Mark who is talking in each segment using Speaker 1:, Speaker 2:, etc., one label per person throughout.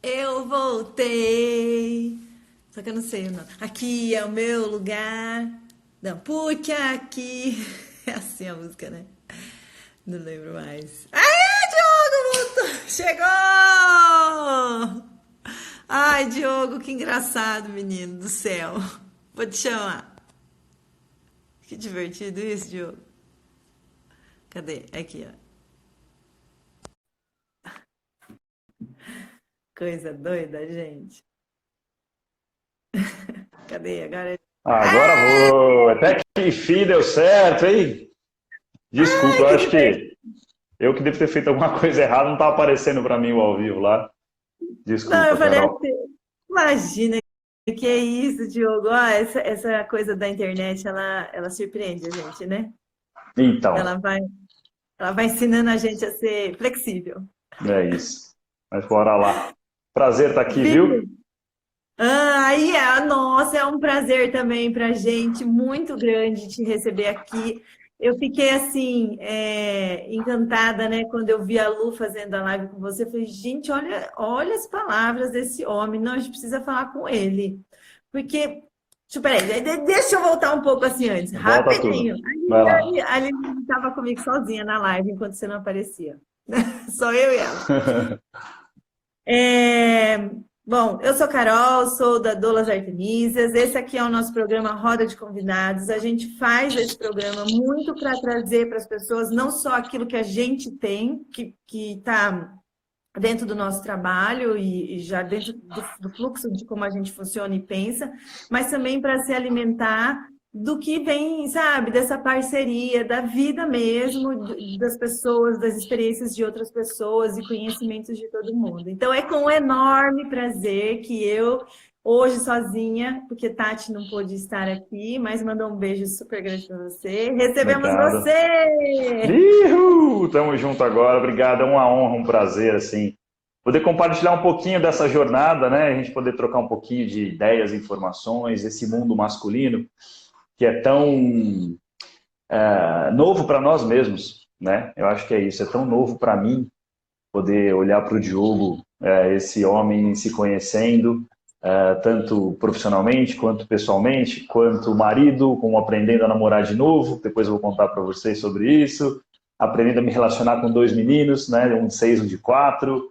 Speaker 1: Eu voltei. Só que eu não sei o nome. Aqui é o meu lugar. Não, porque aqui. É assim a música, né? Não lembro mais. Ai, Diogo voltou! Chegou! Ai, Diogo, que engraçado, menino do céu. Vou te chamar. Que divertido isso, Diogo. Cadê? Aqui, ó. Coisa doida, gente. Cadê? Agora.
Speaker 2: Agora vou. Até que enfim deu certo, hein? Desculpa,
Speaker 1: Ai,
Speaker 2: eu
Speaker 1: que
Speaker 2: acho
Speaker 1: divertido.
Speaker 2: que eu que devo ter feito alguma coisa errada, não tá aparecendo para mim o ao vivo lá.
Speaker 1: Não, eu
Speaker 2: Desculpa,
Speaker 1: falei
Speaker 2: Carol.
Speaker 1: assim, imagina que é isso, Diogo. Ó, essa coisa da internet, ela surpreende a gente, né?
Speaker 2: Então,
Speaker 1: Ela vai, ela vai ensinando a gente a ser flexível.
Speaker 2: é isso. Mas bora lá. Prazer estar aqui, viu?
Speaker 1: Viu? Ah, aí é, nossa, é um prazer também para a gente, muito grande te receber aqui. Eu fiquei assim, encantada, né, quando eu vi a Lu fazendo a live com você. Eu falei, gente, olha as palavras desse homem. Não, a gente precisa falar com ele. Porque, peraí, deixa eu voltar um pouco assim antes,
Speaker 2: Volta tudo.
Speaker 1: rapidinho.
Speaker 2: Vai lá.
Speaker 1: A Aline estava comigo sozinha na live enquanto você não aparecia. Só eu e ela. É, Bom, eu sou Carol, sou da Dolas Artemisias. Esse aqui é o nosso programa Roda de Convidados. A gente faz esse programa muito para trazer para as pessoas não só aquilo que a gente tem, que está dentro do nosso trabalho e já dentro do fluxo de como a gente funciona e pensa, mas também para se alimentar do que vem, sabe, dessa parceria, da vida mesmo, das pessoas, das experiências de outras pessoas e conhecimentos de todo mundo. Então é com um enorme prazer que eu, hoje sozinha, porque Tati não pôde estar aqui, mas mandou um beijo super grande para você. Recebemos
Speaker 2: Obrigado.
Speaker 1: você!
Speaker 2: Ihu! Tamo junto agora. Obrigado. É uma honra, um prazer, assim, poder compartilhar um pouquinho dessa jornada, né? A gente poder trocar um pouquinho de ideias, informações, esse mundo masculino que é tão novo para nós mesmos, né? Eu acho que é isso. É tão novo para mim poder olhar para o Diogo, esse homem se conhecendo, tanto profissionalmente, quanto pessoalmente, quanto marido, como aprendendo a namorar de novo. Depois eu vou contar para vocês sobre isso. Aprendendo a me relacionar com dois meninos, né? Um de 6, um de 4.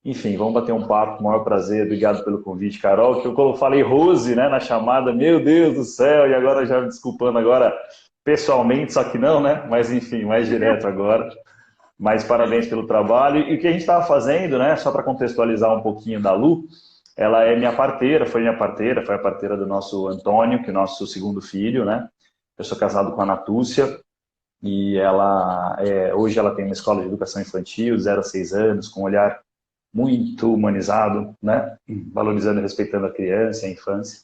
Speaker 2: Enfim, vamos bater um papo com o maior prazer. Obrigado pelo convite, Carol. Que eu falei Rose, né, na chamada. Meu Deus do céu! E agora já me desculpando agora pessoalmente, só que não, né? Mas enfim, mais direto agora. Mas parabéns pelo trabalho. E o que a gente estava fazendo, né? Só para contextualizar um pouquinho da Lu, ela é minha parteira, foi a parteira do nosso Antônio, que é o nosso segundo filho, né? Eu sou casado com a Natúcia e hoje ela tem uma escola de educação infantil, 0 a 6 anos, com um olhar muito humanizado, né? Valorizando e respeitando a criança, a infância.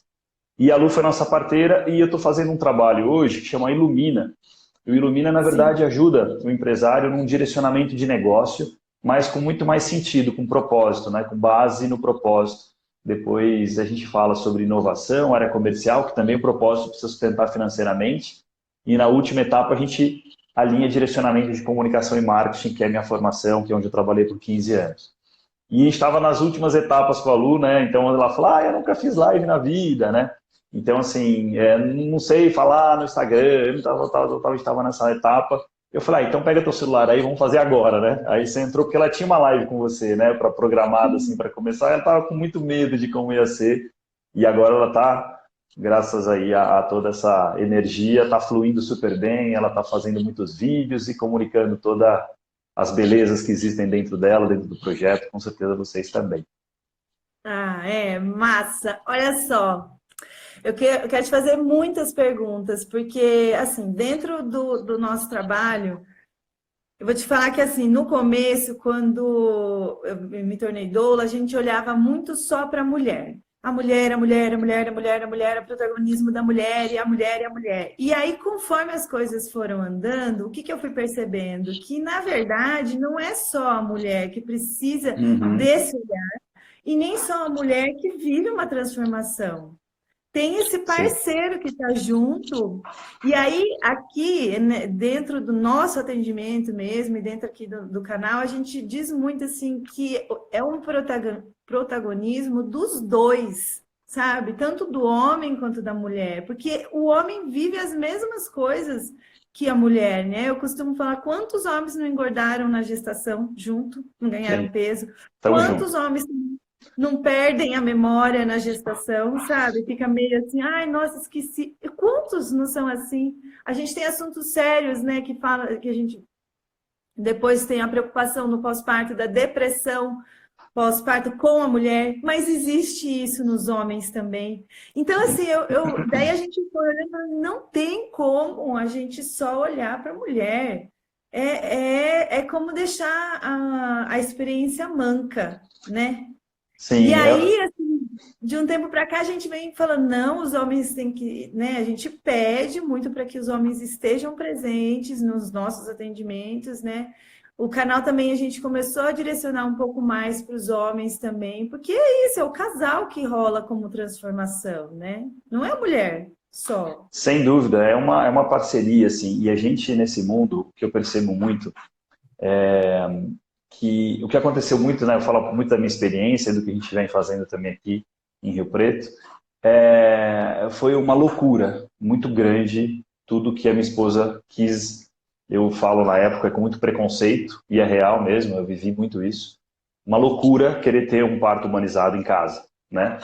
Speaker 2: E a Lu foi nossa parteira e eu estou fazendo um trabalho hoje que chama Ilumina. O Ilumina, na
Speaker 1: Sim.
Speaker 2: verdade, ajuda o empresário num direcionamento de negócio, mas com muito mais sentido, com propósito, né? Com base no propósito. Depois a gente fala sobre inovação, área comercial, que também o propósito precisa sustentar financeiramente. E na última etapa a gente alinha direcionamento de comunicação e marketing, que é a minha formação, que é onde eu trabalhei por 15 anos. E a gente estava nas últimas etapas com a Lu, né? Então ela falou, eu nunca fiz live na vida, né? Então, assim, não sei falar no Instagram, eu estava nessa etapa. Eu falei, então pega teu celular aí, vamos fazer agora, né? Aí você entrou, porque ela tinha uma live com você, né? Para programada, assim, para começar. Ela estava com muito medo de como ia ser. E agora ela está, graças aí a toda essa energia, está fluindo super bem. Ela está fazendo muitos vídeos e comunicando todas as belezas que existem dentro dela, dentro do projeto. Com certeza vocês também.
Speaker 1: Ah, é, massa. Olha só, eu quero te fazer muitas perguntas, porque, assim, dentro do nosso trabalho, eu vou te falar que, assim, no começo, quando eu me tornei doula, a gente olhava muito só para a mulher. A mulher, a mulher, a mulher, a mulher, a mulher, o protagonismo da mulher, e a mulher, e a mulher. E aí, conforme as coisas foram andando, o que que eu fui percebendo? Que, na verdade, não é só a mulher que precisa
Speaker 2: Uhum.
Speaker 1: desse, e nem só a mulher que vive uma transformação. tem esse parceiro que está junto. E aí, aqui, né, dentro do nosso atendimento mesmo, e dentro aqui do canal, a gente diz muito assim que é um protagonismo dos dois, sabe? Tanto do homem quanto da mulher. Porque o homem vive as mesmas coisas que a mulher, né? Eu costumo falar, quantos homens não engordaram na gestação junto, não ganharam peso?
Speaker 2: Tamo
Speaker 1: Quantos
Speaker 2: junto.
Speaker 1: homens não perdem a memória na gestação, sabe? Fica meio assim, ai, nossa, esqueci. E quantos não são assim? A gente tem assuntos sérios, né, que fala que a gente depois tem a preocupação no pós-parto da depressão pós-parto com a mulher, mas existe isso nos homens também. Então, assim, daí a gente foi olhando, não tem como a gente só olhar para a mulher. É como deixar a experiência manca, né? E
Speaker 2: Sim,
Speaker 1: aí, assim, de um tempo para cá, a gente vem falando, não, os homens têm que, né? A gente pede muito para que os homens estejam presentes nos nossos atendimentos, né? O canal também a gente começou a direcionar um pouco mais para os homens também, porque é isso, é o casal que rola como transformação, né? Não é a mulher só.
Speaker 2: sem dúvida, é uma parceria, assim, e a gente nesse mundo, que eu percebo muito, que o que aconteceu muito, né, eu falo muito da minha experiência, do que a gente vem fazendo também aqui em Rio Preto, foi uma loucura muito grande tudo que a minha esposa quis. Eu falo na época com muito preconceito, e é real mesmo, eu vivi muito isso. Uma loucura querer ter um parto humanizado em casa, né?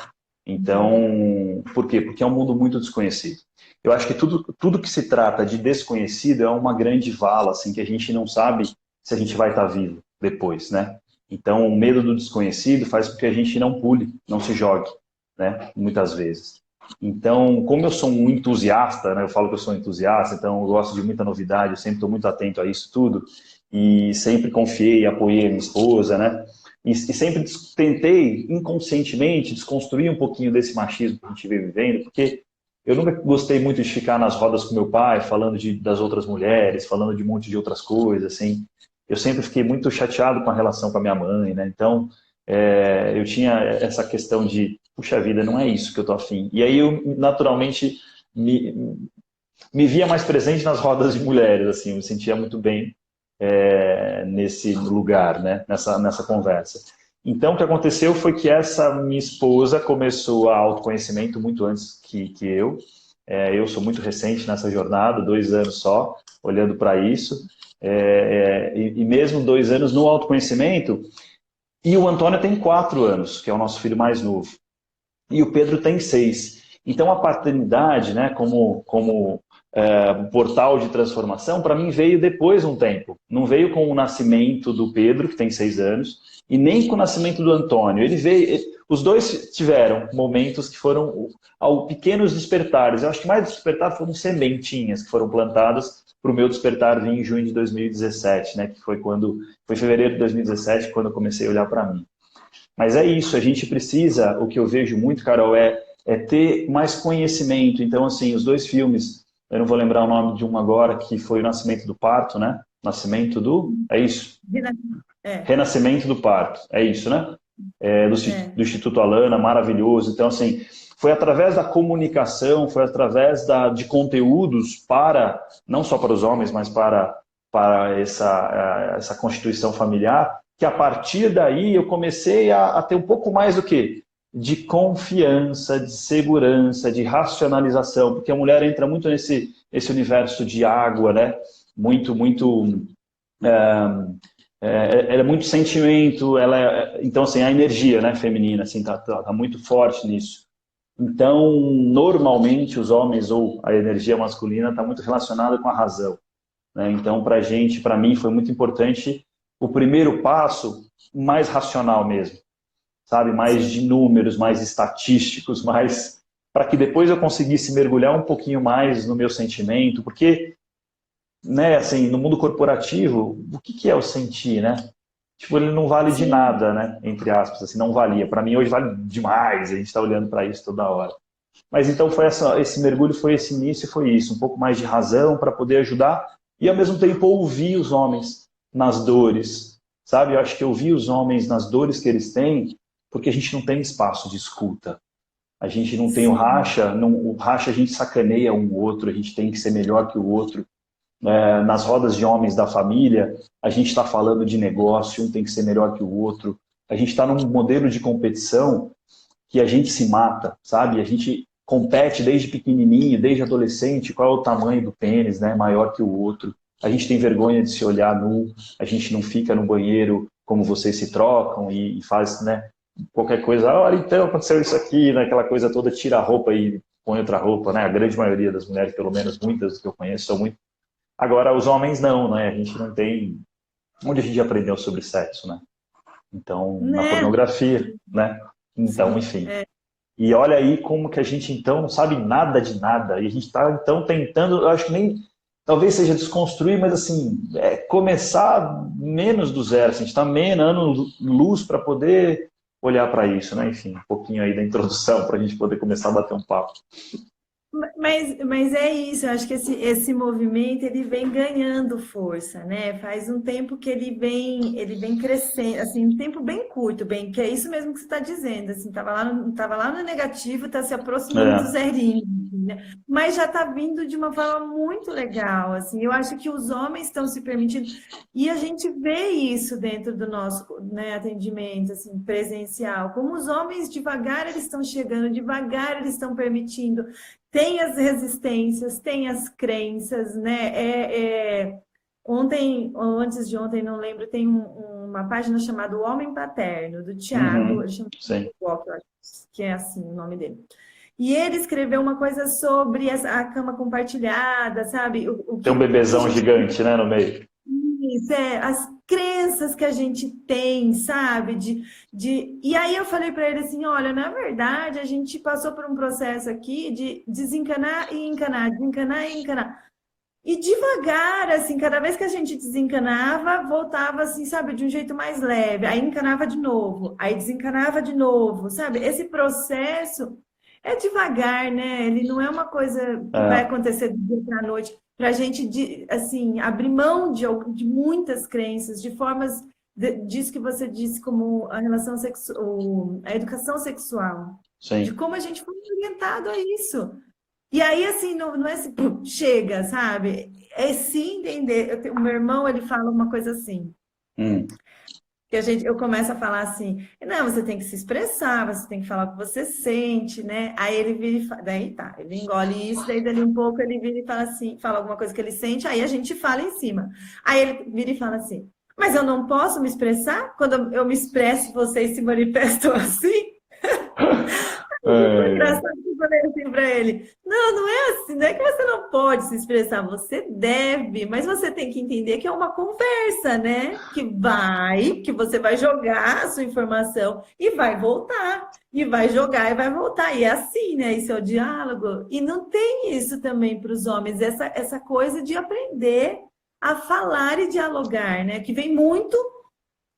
Speaker 2: Então, por quê? Porque é um mundo muito desconhecido. Eu acho que tudo que se trata de desconhecido é uma grande vala, assim, que a gente não sabe se a gente vai estar vivo depois, né? Então, o medo do desconhecido faz com que a gente não pule, não se jogue, né? Muitas vezes. Então, como eu sou um entusiasta, né? Eu falo que eu sou um entusiasta, então eu gosto de muita novidade, eu sempre estou muito atento a isso tudo, e sempre confiei e apoiei a minha esposa, né? E sempre tentei, inconscientemente, desconstruir um pouquinho desse machismo que a gente vem vivendo, porque eu nunca gostei muito de ficar nas rodas com meu pai, falando das outras mulheres, falando de um monte de outras coisas, assim. Eu sempre fiquei muito chateado com a relação com a minha mãe, né? Então, eu tinha essa questão de, puxa vida, não é isso que eu tô afim. E aí eu, naturalmente, me via mais presente nas rodas de mulheres, assim, eu me sentia muito bem nesse lugar, né? Nessa conversa. Então, o que aconteceu foi que essa minha esposa começou a autoconhecimento muito antes que eu. Eu sou muito recente nessa jornada, 2 anos só, olhando para isso. E mesmo 2 anos no autoconhecimento. E o Antônio tem 4 anos, que é o nosso filho mais novo. E o Pedro tem 6. Então, a paternidade, né, como portal de transformação, para mim veio depois de um tempo. Não veio com o nascimento do Pedro, que tem 6 anos, e nem com o nascimento do Antônio. Os dois tiveram momentos que foram pequenos despertares. Eu acho que mais despertar foram sementinhas que foram plantadas para o meu despertar vir em junho de 2017, né, que foi fevereiro de 2017, quando eu comecei a olhar para mim. Mas é isso, a gente precisa, o que eu vejo muito, Carol, é ter mais conhecimento. Então, assim, os 2 filmes, eu não vou lembrar o nome de um agora, que foi o Nascimento do Parto, né? Nascimento do... É isso? Renascimento do Parto, é isso, né? Do Instituto Alana, maravilhoso. Então, assim, foi através da comunicação, foi através de conteúdos não só para os homens, mas para essa constituição familiar, que a partir daí eu comecei a ter um pouco mais do quê? De confiança, de segurança, de racionalização, porque a mulher entra muito nesse universo de água, né? Ela é muito sentimento, então assim, a energia, né, feminina, assim, tá muito forte nisso. Então, normalmente os homens ou a energia masculina está muito relacionada com a razão, né? Então, para mim, foi muito importante o primeiro passo mais racional mesmo, sabe? Mais de números, mais estatísticos, mais para que depois eu conseguisse mergulhar um pouquinho mais no meu sentimento, porque, né, assim, no mundo corporativo, o que é o sentir, né? Tipo, ele não vale de nada, né? Entre aspas, assim, não valia. Para mim, hoje vale demais, a gente está olhando para isso toda hora. Mas então, esse mergulho foi esse início, foi isso, um pouco mais de razão para poder ajudar e, ao mesmo tempo, ouvir os homens nas dores, sabe? Eu acho que ouvir os homens nas dores que eles têm, porque a gente não tem espaço de escuta. a gente não tem o racha, o racha a gente sacaneia um outro, a gente tem que ser melhor que o outro. Nas rodas de homens da família, a gente está falando de negócio, um tem que ser melhor que o outro. A gente está num modelo de competição que a gente se mata, sabe? A gente compete desde pequenininho, desde adolescente, qual é o tamanho do pênis, né? Maior que o outro. A gente tem vergonha de se olhar nu, a gente não fica no banheiro como vocês se trocam e faz, né? Qualquer coisa, olha, então aconteceu isso aqui, né? Aquela coisa toda, tira a roupa e põe outra roupa, né? A grande maioria das mulheres, pelo menos muitas que eu conheço, são muito. Agora, os homens não, né? A gente não tem. Onde a gente aprendeu sobre sexo, né? Então, na
Speaker 1: Né?
Speaker 2: pornografia, né? Então, enfim. E olha aí como que a gente, então, não sabe nada de nada. E a gente está, então, tentando, eu acho que nem, talvez seja desconstruir, mas, assim, começar menos do zero. Assim, a gente está meio ano-luz para poder olhar para isso, né? Enfim, um pouquinho aí da introdução para a gente poder começar a bater um papo.
Speaker 1: Mas é isso, eu acho que esse movimento ele vem ganhando força, né? Faz um tempo que ele vem crescendo, assim, um tempo bem curto, bem, que é isso mesmo que você está dizendo, assim, tava lá no negativo, está se aproximando do zerinho, né? Mas já está vindo de uma forma muito legal, assim, eu acho que os homens estão se permitindo, e a gente vê isso dentro do nosso, né, atendimento, assim, presencial, como os homens devagar eles estão chegando, devagar eles estão permitindo. Tem as resistências, tem as crenças, né? Ontem, ou antes de ontem, não lembro, tem uma página chamada O Homem Paterno, do Tiago,
Speaker 2: Sim.
Speaker 1: que é assim o nome dele. E ele escreveu uma coisa sobre a cama compartilhada, sabe?
Speaker 2: Tem um bebezão gigante, né, no meio.
Speaker 1: Isso, as crenças que a gente tem, sabe? E aí eu falei para ele assim, olha, na verdade, a gente passou por um processo aqui de desencanar e encanar, desencanar e encanar. E devagar, assim, cada vez que a gente desencanava, voltava assim, sabe, de um jeito mais leve. Aí encanava de novo, aí desencanava de novo, sabe? Esse processo é devagar, né? Ele não é uma coisa que vai acontecer do dia para a noite. Para a gente, assim, abrir mão de muitas crenças, de formas disso que você disse, como a relação sexual, a educação sexual, de
Speaker 2: Sim.
Speaker 1: como a gente foi orientado a isso. E aí, assim, não é assim, pum, chega, sabe? É sim entender. O meu irmão, ele fala uma coisa assim, que eu começo a falar assim, não, você tem que se expressar, você tem que falar o que você sente, né? Aí ele vira e fala, daí tá, ele engole isso, daí dali um pouco ele vira e fala assim, fala alguma coisa que ele sente, aí a gente fala em cima. Aí ele vira e fala assim, mas eu não posso me expressar? Quando eu me expresso, vocês se manifestam assim? Foi engraçado que eu falei assim para ele. Não é assim, não é que você não pode se expressar, você deve, mas você tem que entender que é uma conversa, né? Que você vai jogar a sua informação e vai voltar, e vai jogar e vai voltar. E é assim, né? Esse é o diálogo. E não tem isso também para os homens, essa coisa de aprender a falar e dialogar, né? Que vem muito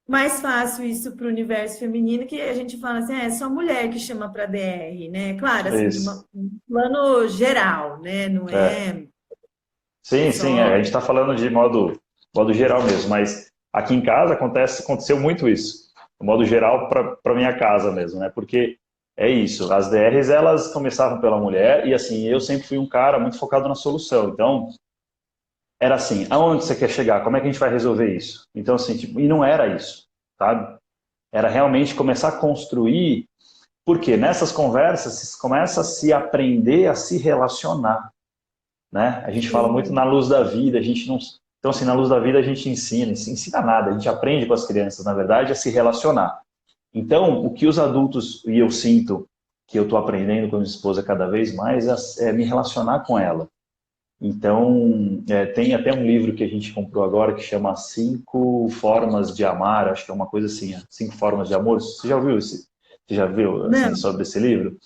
Speaker 1: mais fácil isso para o universo feminino, que a gente fala assim, é só mulher que chama para DR, né? Claro, assim, de um plano geral, né? Não é.
Speaker 2: Sim, a gente está falando de modo geral mesmo, mas aqui em casa aconteceu muito isso, de modo geral para minha casa mesmo, né? Porque é isso, as DRs elas começavam pela mulher e assim, eu sempre fui um cara muito focado na solução, então era assim, aonde você quer chegar? Como é que a gente vai resolver isso? Então assim, tipo, e não era isso, sabe? Era realmente começar a construir, porque nessas conversas você começa a se aprender a se relacionar, né? A gente fala muito na luz da vida, a gente não... Então assim, na luz da vida a gente ensina nada, a gente aprende com as crianças, na verdade, a se relacionar. Então, o que os adultos, e eu sinto que eu estou aprendendo com a minha esposa cada vez mais, é me relacionar com ela. Então, tem até um livro que a gente comprou agora que chama 5 Formas de Amar, acho que é uma coisa assim, 5 Formas de Amor. Você já ouviu assim, sobre esse livro?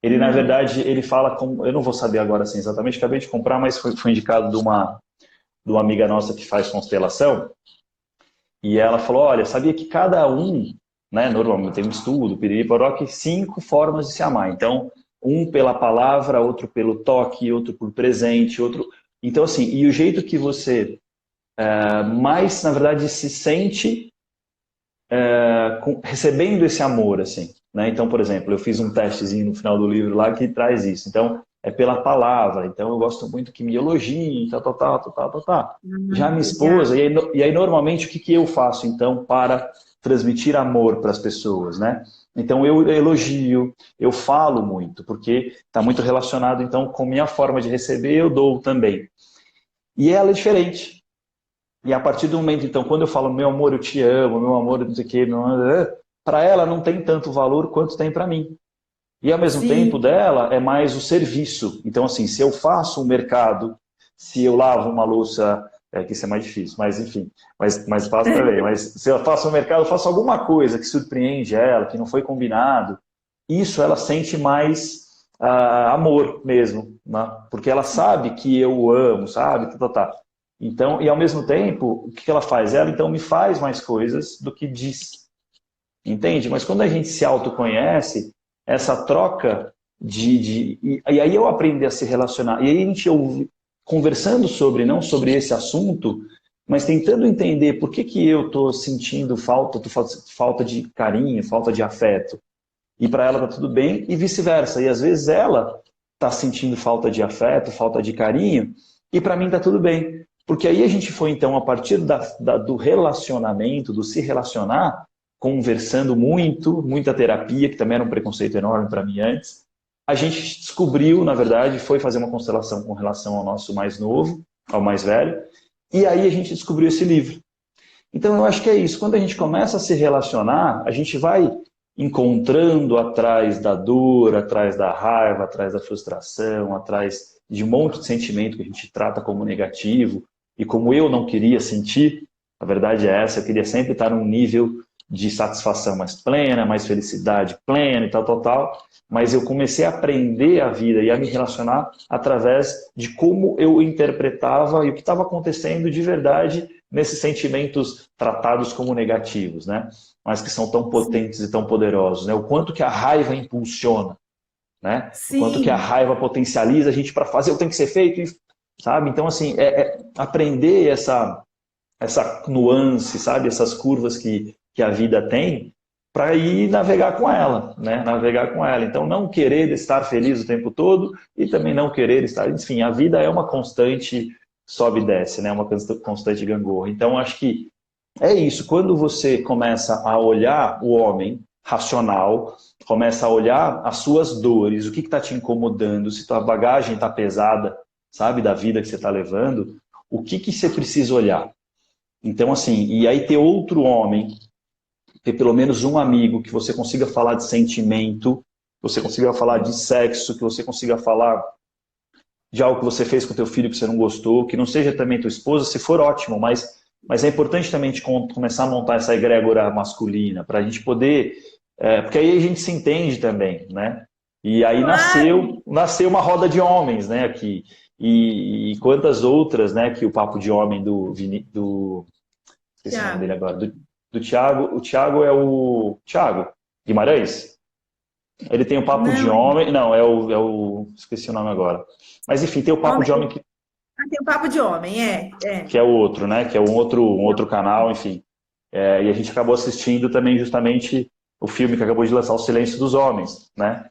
Speaker 2: Ele, na verdade, ele fala como... Eu não vou saber agora assim, exatamente, acabei de comprar, mas foi indicado de uma amiga nossa que faz constelação, e ela falou, olha, sabia que cada um, né, normalmente tem um estudo, piriri, poró, que 5 formas de se amar. Então, um pela palavra, outro pelo toque, outro por presente, outro... Então, assim, e o jeito que você mais, na verdade, se sente recebendo esse amor, assim. né? Então, por exemplo, eu fiz um testezinho no final do livro lá que traz isso. Então, é pela palavra. Então, eu gosto muito que me elogiem, tal, tal, tal, tal, tal, tal, tal. Já minha
Speaker 1: Legal.
Speaker 2: esposa, e aí normalmente o que que eu faço, então, para transmitir amor para as pessoas, né? Então, eu elogio, eu falo muito, porque está muito relacionado, então, com minha forma de receber, eu dou também. E ela é diferente. E a partir do momento, então, quando eu falo, meu amor, eu te amo, meu amor, não sei o quê, para ela não tem tanto valor quanto tem para mim. E ao mesmo tempo
Speaker 1: Sim.
Speaker 2: dela é mais o serviço. Então, assim, se eu faço um mercado, se eu lavo uma louça, que isso é mais difícil, mas enfim, mas faço também. Mas se eu faço um mercado, eu faço alguma coisa que surpreende ela, que não foi combinado, isso ela sente mais amor mesmo, né? Porque ela sabe que eu amo, sabe? Tá, tá, tá. Então, e ao mesmo tempo, o que ela faz? Ela então me faz mais coisas do que diz. Entende? Mas quando a gente se autoconhece, essa troca e aí eu aprendi a se relacionar. E aí a gente conversando sobre, não sobre esse assunto, mas tentando entender por que que eu estou sentindo falta de carinho, falta de afeto. E para ela tá tudo bem e vice-versa. E às vezes ela está sentindo falta de afeto, falta de carinho, e para mim tá tudo bem. Porque aí a gente foi, então, a partir do relacionamento, do se relacionar, conversando muito, muita terapia, que também era um preconceito enorme para mim antes, a gente descobriu, na verdade, foi fazer uma constelação com relação ao nosso mais novo, ao mais velho, e aí a gente descobriu esse livro. Então eu acho que é isso. Quando a gente começa a se relacionar, a gente vai encontrando atrás da dor, atrás da raiva, atrás da frustração, atrás de um monte de sentimento que a gente trata como negativo e como eu não queria sentir. A verdade é essa, eu queria sempre estar num nível de satisfação mais plena, mais felicidade plena e tal, tal, tal. Mas eu comecei a aprender a vida e a me relacionar através de como eu interpretava e o que estava acontecendo de verdade nesses sentimentos tratados como negativos, né? Mas que são tão potentes e tão poderosos, né? O quanto que a raiva impulsiona, né? O quanto que a
Speaker 1: Sim.
Speaker 2: raiva potencializa a gente para fazer o que tem que ser feito, sabe? Então, assim, aprender essa nuance, sabe? Essas curvas que a vida tem para ir navegar com ela, né? Navegar com ela. Então, não querer estar feliz o tempo todo e também não querer estar... Enfim, a vida é uma constante sobe e desce, né? Uma constante gangorra. Então, acho que é isso. Quando você começa a olhar o homem racional, começa a olhar as suas dores, o que está te incomodando, se tua bagagem está pesada, sabe, da vida que você está levando, o que, que você precisa olhar? Então, assim, e aí ter outro homem, ter pelo menos um amigo que você consiga falar de sentimento, que você consiga falar de sexo, que você consiga falar de algo que você fez com teu filho que você não gostou, que não seja também tua esposa, se for ótimo, mas é importante também de começar a montar essa egrégora masculina, para a gente poder, porque aí a gente se entende também, né? E aí
Speaker 1: Claro.
Speaker 2: nasceu uma roda de homens, né, aqui. E quantas outras, né, que o Papo de Homem do esqueci o nome dele
Speaker 1: Tiago.
Speaker 2: agora, do Thiago. O Thiago é o Thiago Guimarães. Ele tem o Papo de
Speaker 1: Não,
Speaker 2: Homem. Não, esqueci o nome agora. Mas enfim, tem o Papo de Homem
Speaker 1: homem, tem um papo de homem, é.
Speaker 2: que é o outro, né? Que é um outro canal, enfim. E a gente acabou assistindo também justamente o filme que acabou de lançar, O Silêncio dos Homens, né?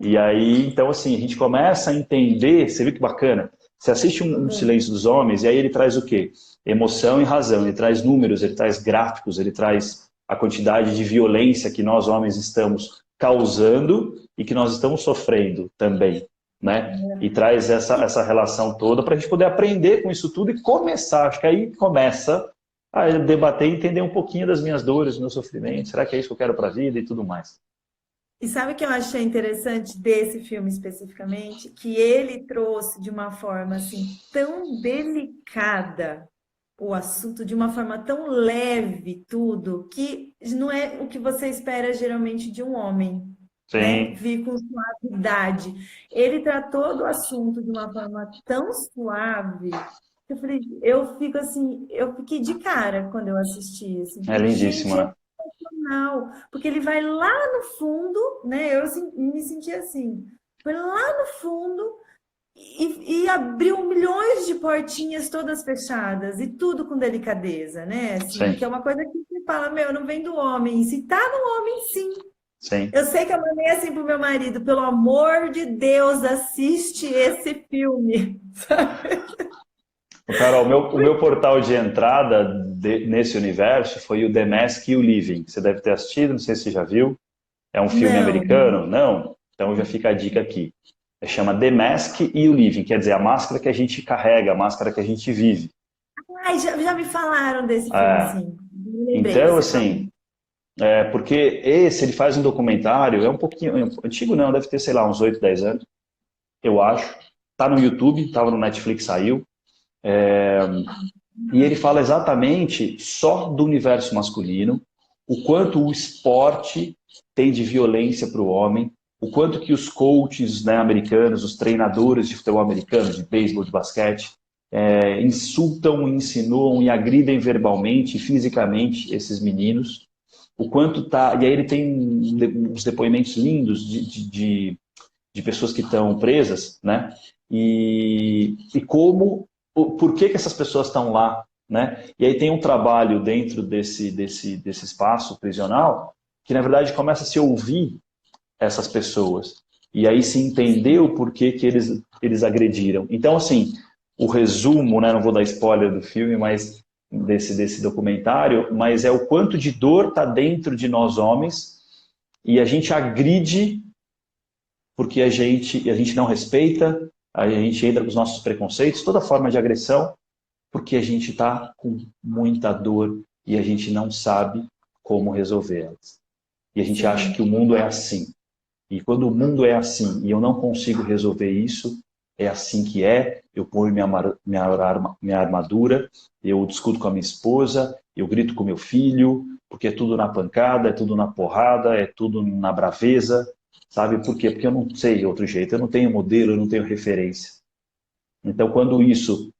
Speaker 2: E aí, então, assim, a gente começa a entender, você viu que bacana? Você assiste um Silêncio dos Homens e aí ele traz o quê? Emoção e razão, ele traz números, ele traz gráficos, ele traz a quantidade de violência que nós homens estamos causando e que nós estamos sofrendo também, né? E traz essa relação toda para a gente poder aprender com isso tudo e começar, acho que aí começa a debater e entender um pouquinho das minhas dores, dos meus sofrimentos, será que é isso que eu quero para a vida e tudo mais.
Speaker 1: E sabe o que eu achei interessante desse filme especificamente? Que ele trouxe de uma forma assim tão delicada o assunto, de uma forma tão leve tudo, que não é o que você espera geralmente de um homem, né?
Speaker 2: Sim,
Speaker 1: Vir com suavidade. Ele tratou do assunto de uma forma tão suave. Que eu falei, eu fico assim, eu fiquei de cara quando eu assisti, assim,
Speaker 2: é
Speaker 1: falei,
Speaker 2: lindíssimo,
Speaker 1: gente, é
Speaker 2: né?
Speaker 1: sensacional, porque ele vai lá no fundo, né? Eu me senti assim, foi lá no fundo e abriu milhões de portinhas todas fechadas e tudo com delicadeza, né? Assim, que é
Speaker 2: Sim.
Speaker 1: uma coisa que você fala, meu, não vem do homem. Se tá no homem, sim.
Speaker 2: sim.
Speaker 1: Eu sei que eu mandei assim pro meu marido, pelo amor de Deus, assiste esse filme.
Speaker 2: Carol, o meu portal de entrada nesse universo foi o The Mask e o Living. Você deve ter assistido, não sei se você já viu. É um filme
Speaker 1: Não.
Speaker 2: americano? Não? Então já fica a dica aqui. Chama The Mask e o Living, quer dizer, a máscara que a gente carrega, a máscara que a gente vive.
Speaker 1: Ai, já me falaram desse filme,
Speaker 2: É,
Speaker 1: sim. Me lembrei,
Speaker 2: então,
Speaker 1: você falou.
Speaker 2: assim, porque ele faz um documentário, é um pouquinho antigo não, deve ter, sei lá, uns 8, 10 anos, eu acho. Tá no YouTube, tava no Netflix, saiu. E ele fala exatamente só do universo masculino, o quanto o esporte tem de violência para o homem, o quanto que os coaches, né, americanos, os treinadores de futebol americano, de beisebol, de basquete, insultam, insinuam e agridem verbalmente e fisicamente esses meninos. O quanto tá. E aí ele tem uns depoimentos lindos de pessoas que estão presas, né? E como, por que essas pessoas estão lá, né? E aí tem um trabalho dentro desse espaço prisional que, na verdade, começa a se ouvir essas pessoas. E aí se entender o porquê que eles agrediram. Então, assim, o resumo, né? Não vou dar spoiler do filme, mas desse documentário, mas é o quanto de dor está dentro de nós homens e a gente agride porque a gente não respeita, a gente entra com os nossos preconceitos, toda forma de agressão, porque a gente está com muita dor e a gente não sabe como resolvê-las. E a gente acha
Speaker 1: Sim.
Speaker 2: que o mundo é assim. E quando o mundo é assim e eu não consigo resolver isso, é assim que é, eu ponho minha armadura, eu discuto com a minha esposa, eu grito com meu filho, porque é tudo na pancada, é tudo na porrada, é tudo na braveza, sabe por quê? Porque eu não sei outro jeito, eu não tenho modelo, eu não tenho referência. Então, quando isso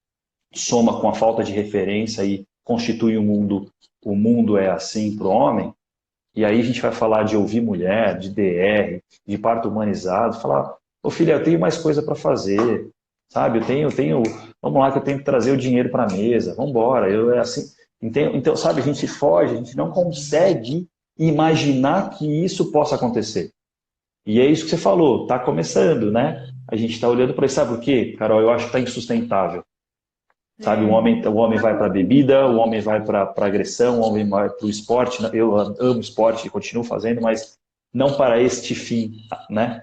Speaker 2: soma com a falta de referência e constitui o mundo é assim para o homem, e aí a gente vai falar de ouvir mulher, de DR, de parto humanizado, falar, ô filha, eu tenho mais coisa para fazer, sabe? Vamos lá que eu tenho que trazer o dinheiro para a mesa, vamos embora, é assim. Então, sabe, a gente foge, a gente não consegue imaginar que isso possa acontecer. E é isso que você falou, está começando, né? A gente está olhando para isso, sabe por quê, Carol? Eu acho que está insustentável. Sabe, o homem vai para a bebida, o homem vai para a agressão, o homem vai para o esporte. Eu amo esporte e continuo fazendo, mas não para este fim, né?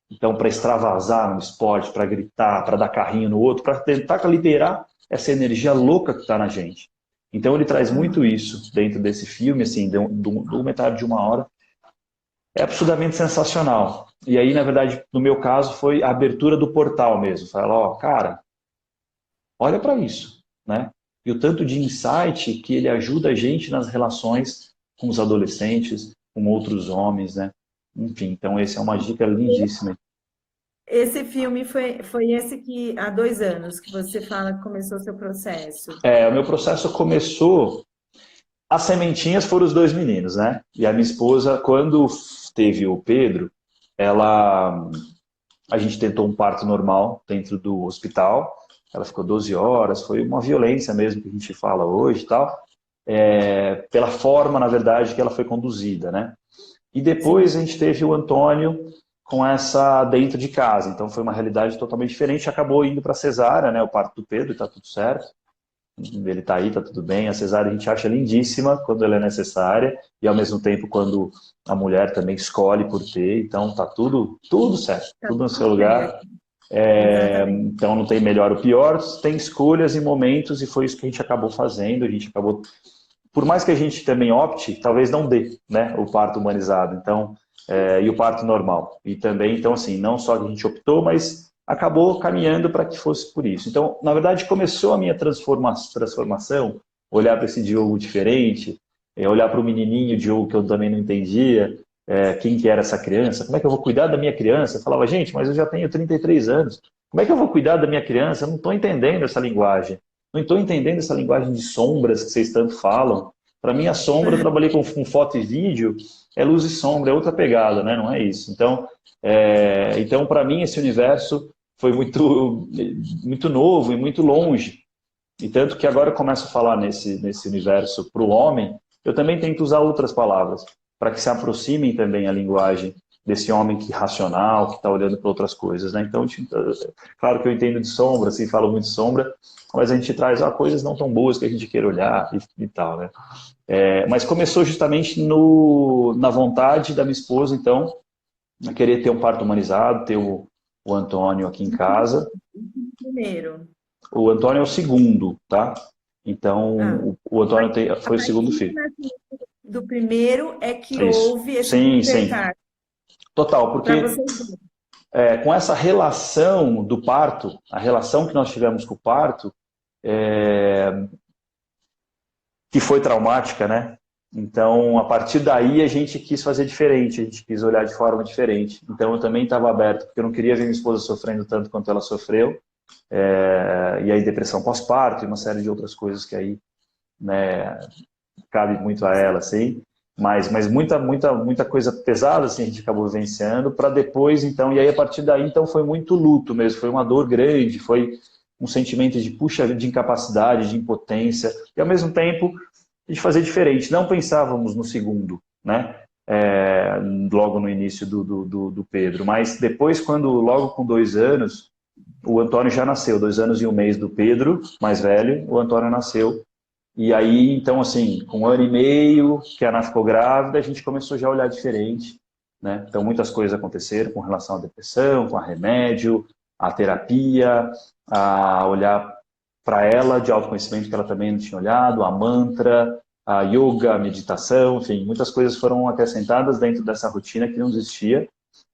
Speaker 2: Então, para extravasar no esporte, para gritar, para dar carrinho no outro, para tentar liberar essa energia louca que está na gente. Então, ele traz muito isso dentro desse filme, assim, de um documentário de 1 hora. É absurdamente sensacional. E aí, na verdade, no meu caso, foi a abertura do portal mesmo. Fala, ó, cara, olha para isso, né? E o tanto de insight que ele ajuda a gente nas relações com os adolescentes, com outros homens, né? Enfim, então essa é uma dica lindíssima.
Speaker 1: Esse filme foi esse que há 2 anos que você fala que começou o seu processo.
Speaker 2: O meu processo começou. As sementinhas foram os 2 meninos, né? E a minha esposa, quando teve o Pedro, a gente tentou um parto normal dentro do hospital. Ela ficou 12 horas, foi uma violência mesmo que a gente fala hoje e tal, pela forma, na verdade, que ela foi conduzida, né? E depois a gente teve o Antônio com essa dentro de casa, então foi uma realidade totalmente diferente, acabou indo para a cesárea, né? O parto do Pedro, está tudo certo, ele está aí, está tudo bem, a cesárea a gente acha lindíssima quando ela é necessária, e ao mesmo tempo quando a mulher também escolhe por ter, então está tudo certo,
Speaker 1: Tá
Speaker 2: tudo no seu
Speaker 1: tudo
Speaker 2: lugar.
Speaker 1: certo. Exatamente.
Speaker 2: Então não tem melhor ou pior, tem escolhas e momentos e foi isso que a gente acabou fazendo. A gente acabou, por mais que a gente também opte, talvez não dê, né, o parto humanizado. Então e o parto normal. E também, então assim, não só que a gente optou, mas acabou caminhando para que fosse por isso. Então, na verdade, começou a minha transformação, olhar para esse Diogo diferente, olhar para o menininho Diogo que eu também não entendia. Quem que era essa criança, como é que eu vou cuidar da minha criança? Eu falava, gente, mas eu já tenho 33 anos, como é que eu vou cuidar da minha criança? Eu não estou entendendo essa linguagem, não estou entendendo essa linguagem de sombras que vocês tanto falam. Para mim, a sombra, eu trabalhei com foto e vídeo, é luz e sombra, é outra pegada, né? Não é isso. Então para mim, esse universo foi muito, muito novo e muito longe. E tanto que agora eu começo a falar nesse universo para o homem, eu também tento usar outras palavras, para que se aproximem também a linguagem desse homem que racional, que está olhando para outras coisas, né? Então, claro que eu entendo de sombra, assim, falo muito de sombra, mas a gente traz coisas não tão boas que a gente queira olhar e tal, né? Mas começou justamente na vontade da minha esposa, então, a querer ter um parto humanizado, ter o Antônio aqui em casa.
Speaker 1: Primeiro.
Speaker 2: O Antônio é o segundo, tá? Então, o Antônio foi o segundo filho.
Speaker 1: Do primeiro é que
Speaker 2: Isso.
Speaker 1: houve esse
Speaker 2: Sim. Total, porque com essa relação do parto, a relação que nós tivemos com o parto, que foi traumática, né? Então, a partir daí, a gente quis fazer diferente, a gente quis olhar de forma diferente. Então, eu também estava aberto, porque eu não queria ver minha esposa sofrendo tanto quanto ela sofreu. E aí, depressão pós-parto e uma série de outras coisas que aí, né, cabe muito a ela, assim. Mas muita coisa pesada, assim, a gente acabou vivenciando, para depois, então, e aí a partir daí, então, foi muito luto mesmo, foi uma dor grande, foi um sentimento de, de incapacidade, de impotência, e ao mesmo tempo, de fazer diferente. Não pensávamos no segundo, né? Logo no início do Pedro, mas depois, logo com 2 anos, o Antônio já nasceu, 2 anos e 1 mês do Pedro, mais velho, o Antônio nasceu. E aí, então, assim, com 1 ano e meio, que a Ana ficou grávida, a gente começou já a olhar diferente, né? Então, muitas coisas aconteceram com relação à depressão, com a remédio, a terapia, a olhar para ela de autoconhecimento que ela também não tinha olhado, a mantra, a yoga, a meditação, enfim, muitas coisas foram acrescentadas dentro dessa rotina que não existia.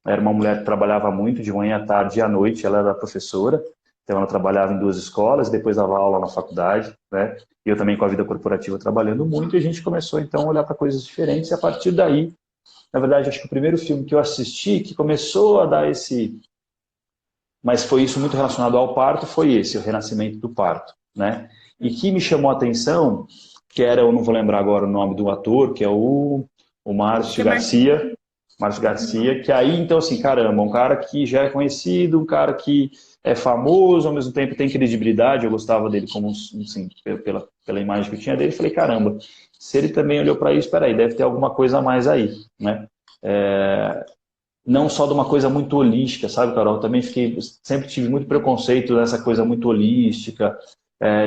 Speaker 2: Era uma mulher que trabalhava muito, de manhã à tarde e à noite, ela era professora, então ela trabalhava em 2 escolas, depois dava aula na faculdade, né? E eu também com a vida corporativa trabalhando muito, e a gente começou então a olhar para coisas diferentes, e a partir daí, na verdade, acho que o primeiro filme que eu assisti, que começou a dar esse... Mas foi isso muito relacionado ao parto, foi esse, o Renascimento do Parto, né? E que me chamou a atenção, que era, eu não vou lembrar agora o nome do ator, que é o Márcio Garcia, que aí, então, assim, caramba, um cara que já é conhecido, um cara que é famoso, ao mesmo tempo tem credibilidade, eu gostava dele como, assim, pela imagem que eu tinha dele, falei, caramba, se ele também olhou para isso, peraí, deve ter alguma coisa a mais aí, né? Não só de uma coisa muito holística, sabe, Carol? Eu também sempre tive muito preconceito dessa coisa muito holística,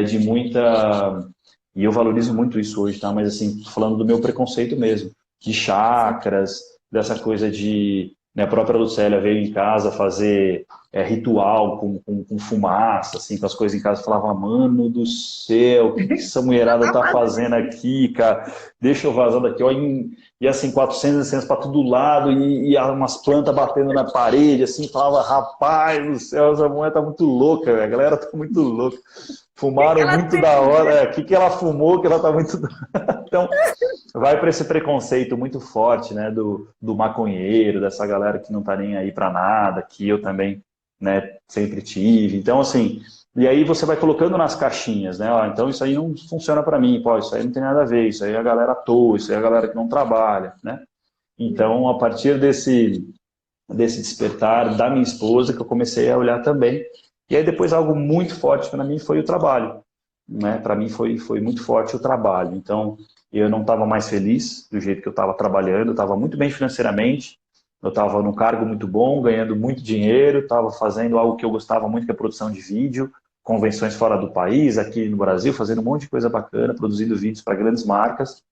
Speaker 2: de muita... E eu valorizo muito isso hoje, tá? Mas, assim, falando do meu preconceito mesmo, de chakras, dessa coisa de... Né, a própria Lucélia veio em casa fazer ritual com fumaça, assim, com as coisas em casa. Falava, mano do céu, o que essa mulherada tá fazendo aqui, cara? Deixa eu vazar daqui, ó. E assim, 400 incêndios para todo lado, e umas plantas batendo na parede, assim. Falava, rapaz do céu, essa mulher tá muito louca, véio. A galera tá muito louca. Fumaram muito da hora. O que ela fumou que ela tá muito... Então, vai para esse preconceito muito forte, né, do maconheiro, dessa galera que não tá nem aí para nada, que eu também, né, sempre tive. Então, assim, e aí você vai colocando nas caixinhas, né, ó, então isso aí não funciona para mim, pô, isso aí não tem nada a ver, isso aí é a galera à toa, isso aí é a galera que não trabalha, né. Então, a partir desse despertar da minha esposa, que eu comecei a olhar também. E aí depois algo muito forte para mim foi o trabalho, né, para mim foi muito forte o trabalho. Então, eu não estava mais feliz do jeito que eu estava trabalhando, eu estava muito bem financeiramente, eu estava num cargo muito bom, ganhando muito dinheiro, estava fazendo algo que eu gostava muito, que é a produção de vídeo, convenções fora do país, aqui no Brasil, fazendo um monte de coisa bacana, produzindo vídeos para grandes marcas,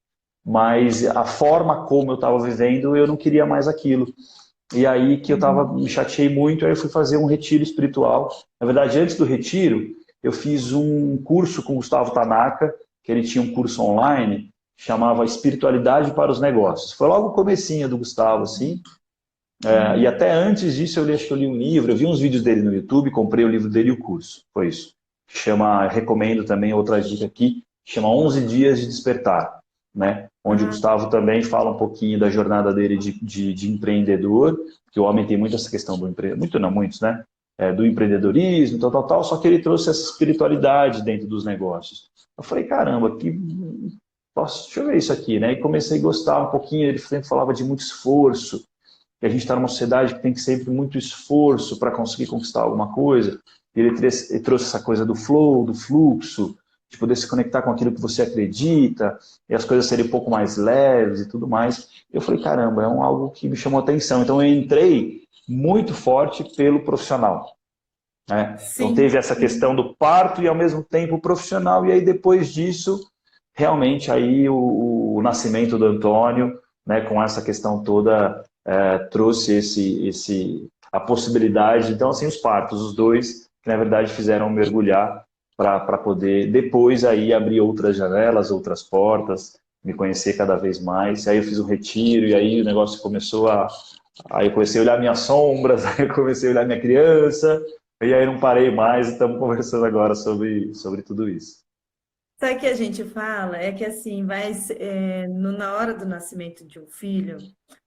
Speaker 2: mas a forma como eu estava vivendo, eu não queria mais aquilo. E aí que me chateei muito, aí eu fui fazer um retiro espiritual. Na verdade, antes do retiro, eu fiz um curso com o Gustavo Tanaka, que ele tinha um curso online, chamava Espiritualidade para os Negócios. Foi logo o comecinho do Gustavo, assim. E até antes disso, acho que eu li um livro, eu vi uns vídeos dele no YouTube, comprei o livro dele e o curso. Foi isso. Recomendo também outra dica aqui, chama 11 Dias de Despertar, né? Onde o Gustavo também fala um pouquinho da jornada dele de empreendedor, que o homem tem muito essa questão do muitos, né? Do empreendedorismo, tal, só que ele trouxe essa espiritualidade dentro dos negócios. Eu falei, caramba, deixa eu ver isso aqui, né? E comecei a gostar um pouquinho, ele sempre falava de muito esforço, que a gente está numa sociedade que tem que sempre muito esforço para conseguir conquistar alguma coisa. Ele trouxe essa coisa do flow, do fluxo, de poder se conectar com aquilo que você acredita, e as coisas serem um pouco mais leves e tudo mais. Eu falei, caramba, é algo que me chamou a atenção. Então eu entrei muito forte pelo profissional, né? Então
Speaker 1: Sim,
Speaker 2: teve essa questão do parto e ao mesmo tempo o profissional, e aí depois disso, realmente aí o nascimento do Antônio, né, com essa questão toda, trouxe a possibilidade. Então, assim, os partos, os dois, que na verdade fizeram mergulhar para poder depois aí abrir outras janelas, outras portas, me conhecer cada vez mais. Aí eu fiz um retiro e aí o negócio começou aí eu comecei a olhar minhas sombras, aí eu comecei a olhar minha criança, e aí não parei mais e estamos conversando agora sobre tudo isso.
Speaker 1: sabe o que a gente fala? É que assim, na hora do nascimento de um filho,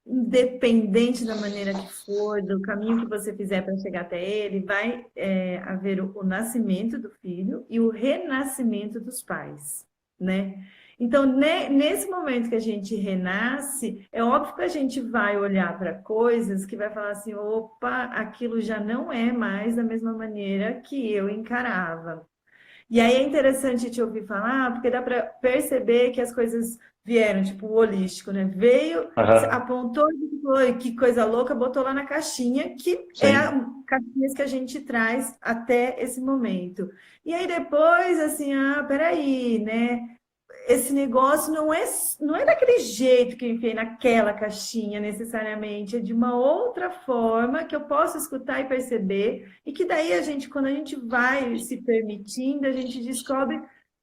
Speaker 1: independente da maneira que for, do caminho que você fizer para chegar até ele, vai haver o nascimento do filho e o renascimento dos pais, né? Então, nesse momento que a gente renasce, é óbvio que a gente vai olhar para coisas que vai falar assim, opa, aquilo já não é mais da mesma maneira que eu encarava. E aí é interessante te ouvir falar, porque dá para perceber que as coisas vieram, tipo o holístico, né? Veio,
Speaker 2: Aham,
Speaker 1: apontou e falou, que coisa louca, botou lá na caixinha, que é
Speaker 2: sim.
Speaker 1: a caixinhas que a gente traz até esse momento. E aí depois, assim, peraí, né? Esse negócio não é daquele jeito que eu enfiei naquela caixinha necessariamente, é de uma outra forma que eu posso escutar e perceber, e que daí quando a gente vai se permitindo, a gente descobre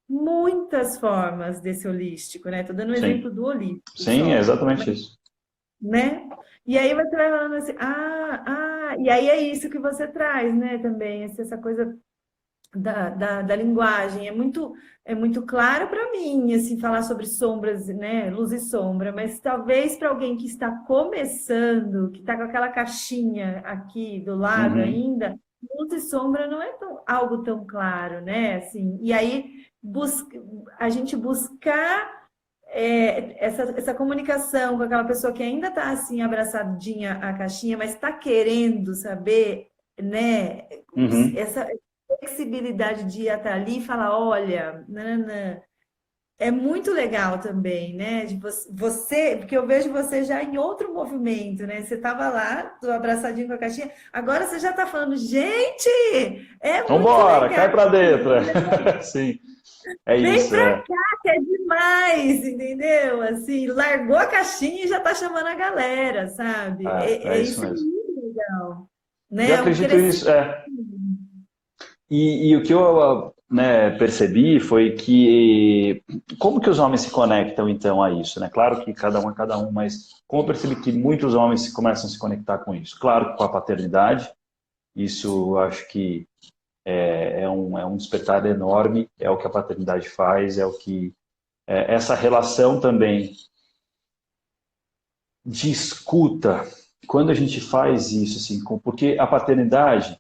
Speaker 1: muitas formas desse holístico, né? Estou dando um
Speaker 2: Sim,
Speaker 1: exemplo do holístico
Speaker 2: sim, é
Speaker 1: só,
Speaker 2: exatamente isso.
Speaker 1: né? E aí você vai falando assim, e aí é isso que você traz, né, também, essa coisa da linguagem. É muito claro para mim, assim, falar sobre sombras, né? Luz e sombra, mas talvez para alguém que está começando, que está com aquela caixinha aqui do lado
Speaker 2: Uhum,
Speaker 1: ainda, luz e sombra não é algo tão claro, né? Assim, e aí a gente buscar essa comunicação com aquela pessoa que ainda está assim abraçadinha à caixinha, mas está querendo saber, né?
Speaker 2: uhum.
Speaker 1: Essa flexibilidade de ir até ali e falar, olha, nananã, é muito legal também, né? De porque eu vejo você já em outro movimento, né? Você estava lá, tô abraçadinho com a caixinha, agora você já está falando, gente, é muito
Speaker 2: Vambora,
Speaker 1: legal,
Speaker 2: cai pra dentro. Sim, é
Speaker 1: vem
Speaker 2: isso,
Speaker 1: pra cá, que é demais, entendeu? Assim, largou a caixinha e já tá chamando a galera, sabe?
Speaker 2: é isso
Speaker 1: Isso é
Speaker 2: mesmo.
Speaker 1: muito legal,
Speaker 2: Eu
Speaker 1: né? O
Speaker 2: acredito
Speaker 1: crescimento.
Speaker 2: isso, E o que eu, né, percebi foi que como que os homens se conectam então a isso, né? Claro que cada um é cada um, mas como eu percebi que muitos homens começam a se conectar com isso? Claro que com a paternidade, isso eu acho que é um despertar enorme, é o que a paternidade faz, é o que essa relação também de escuta, quando a gente faz isso, assim, porque a paternidade,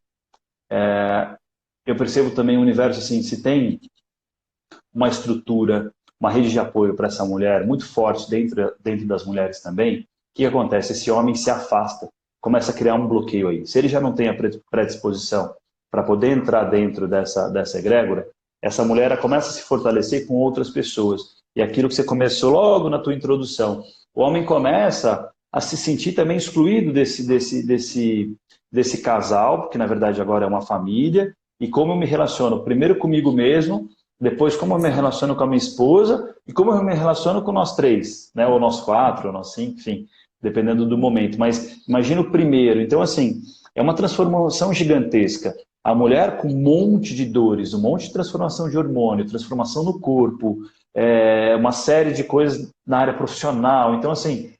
Speaker 2: eu percebo também o universo, assim, se tem uma estrutura, uma rede de apoio para essa mulher muito forte dentro das mulheres também, o que acontece? Esse homem se afasta, começa a criar um bloqueio aí. Se ele já não tem a predisposição para poder entrar dentro dessa egrégora, essa mulher começa a se fortalecer com outras pessoas. E aquilo que você começou logo na tua introdução, o homem começa a se sentir também excluído desse casal, porque na verdade agora é uma família, e como eu me relaciono primeiro comigo mesmo, depois como eu me relaciono com a minha esposa e como eu me relaciono com nós três, né? Ou nós quatro, ou nós cinco, enfim, dependendo do momento. Mas imagina o primeiro. Então, assim, é uma transformação gigantesca. A mulher com um monte de dores, um monte de transformação de hormônio, transformação no corpo, uma série de coisas na área profissional. Então, assim,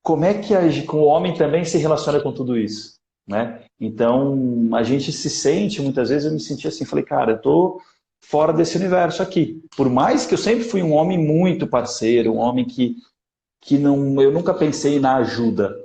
Speaker 2: como é que o homem também se relaciona com tudo isso, né? Então, a gente se sente, muitas vezes eu me senti assim, falei, cara, eu tô fora desse universo aqui. Por mais que eu sempre fui um homem muito parceiro, um homem que não, eu nunca pensei na ajuda.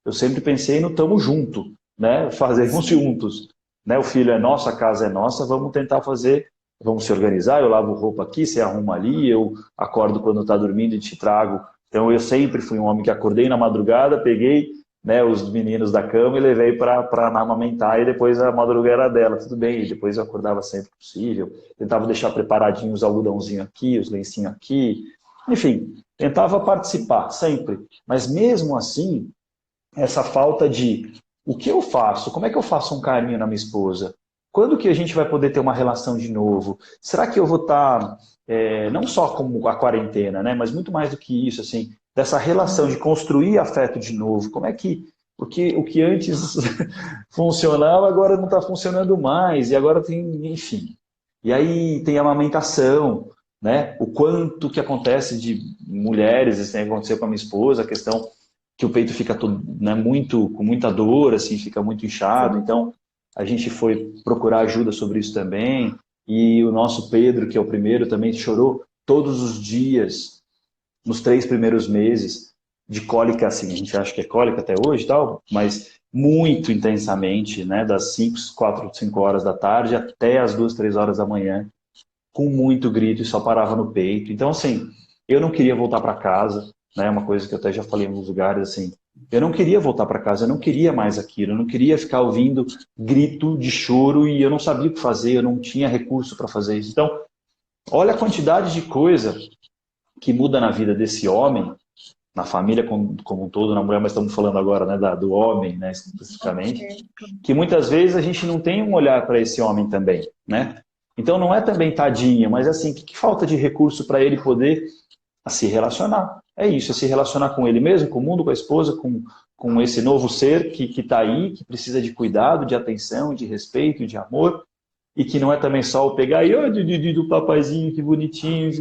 Speaker 2: Eu sempre pensei no tamo junto, né? Fazemos juntos, né? O filho é nosso, a casa é nossa, vamos tentar fazer, vamos se organizar, eu lavo roupa aqui, você arruma ali, eu acordo quando está dormindo e te trago. Então eu sempre fui um homem que acordei na madrugada, peguei né, os meninos da cama e levei para amamentar, e depois a madrugada era dela, tudo bem, e depois eu acordava sempre que possível, tentava deixar preparadinhos os algodãozinhos aqui, os lencinhos aqui, enfim, tentava participar sempre, mas mesmo assim, essa falta de o que eu faço, como é que eu faço um carinho na minha esposa, quando que a gente vai poder ter uma relação de novo, será que eu vou estar, não só como a quarentena, né, mas muito mais do que isso, assim, dessa relação de construir afeto de novo. Como é que o que antes funcionava agora não está funcionando mais, e agora tem, enfim. E aí tem a amamentação, né? O quanto que acontece de mulheres, isso tem acontecido com a minha esposa, a questão que o peito fica todo, né, com muita dor, assim, fica muito inchado. Então a gente foi procurar ajuda sobre isso também. E o nosso Pedro, que é o primeiro, também chorou todos os dias nos 3 primeiros meses de cólica, assim, a gente acha que é cólica até hoje e tal, mas muito intensamente, né, das 4, 5 horas da tarde até as 2, 3 horas da manhã, com muito grito e só parava no peito. Então, assim, eu não queria voltar para casa, né, uma coisa que eu até já falei em alguns lugares, assim, eu não queria voltar para casa, eu não queria mais aquilo, eu não queria ficar ouvindo grito de choro e eu não sabia o que fazer, eu não tinha recurso para fazer isso. Então, olha a quantidade de coisa que muda na vida desse homem, na família como um todo, na mulher, mas estamos falando agora, né, do homem, né, especificamente, que muitas vezes a gente não tem um olhar para esse homem também, né? Então não é também tadinho, mas assim, que falta de recurso para ele poder se relacionar? É isso, é se relacionar com ele mesmo, com o mundo, com a esposa, com esse novo ser que está aí, que precisa de cuidado, de atenção, de respeito, de amor, e que não é também só o pegar e, ó, do papaizinho, que bonitinho,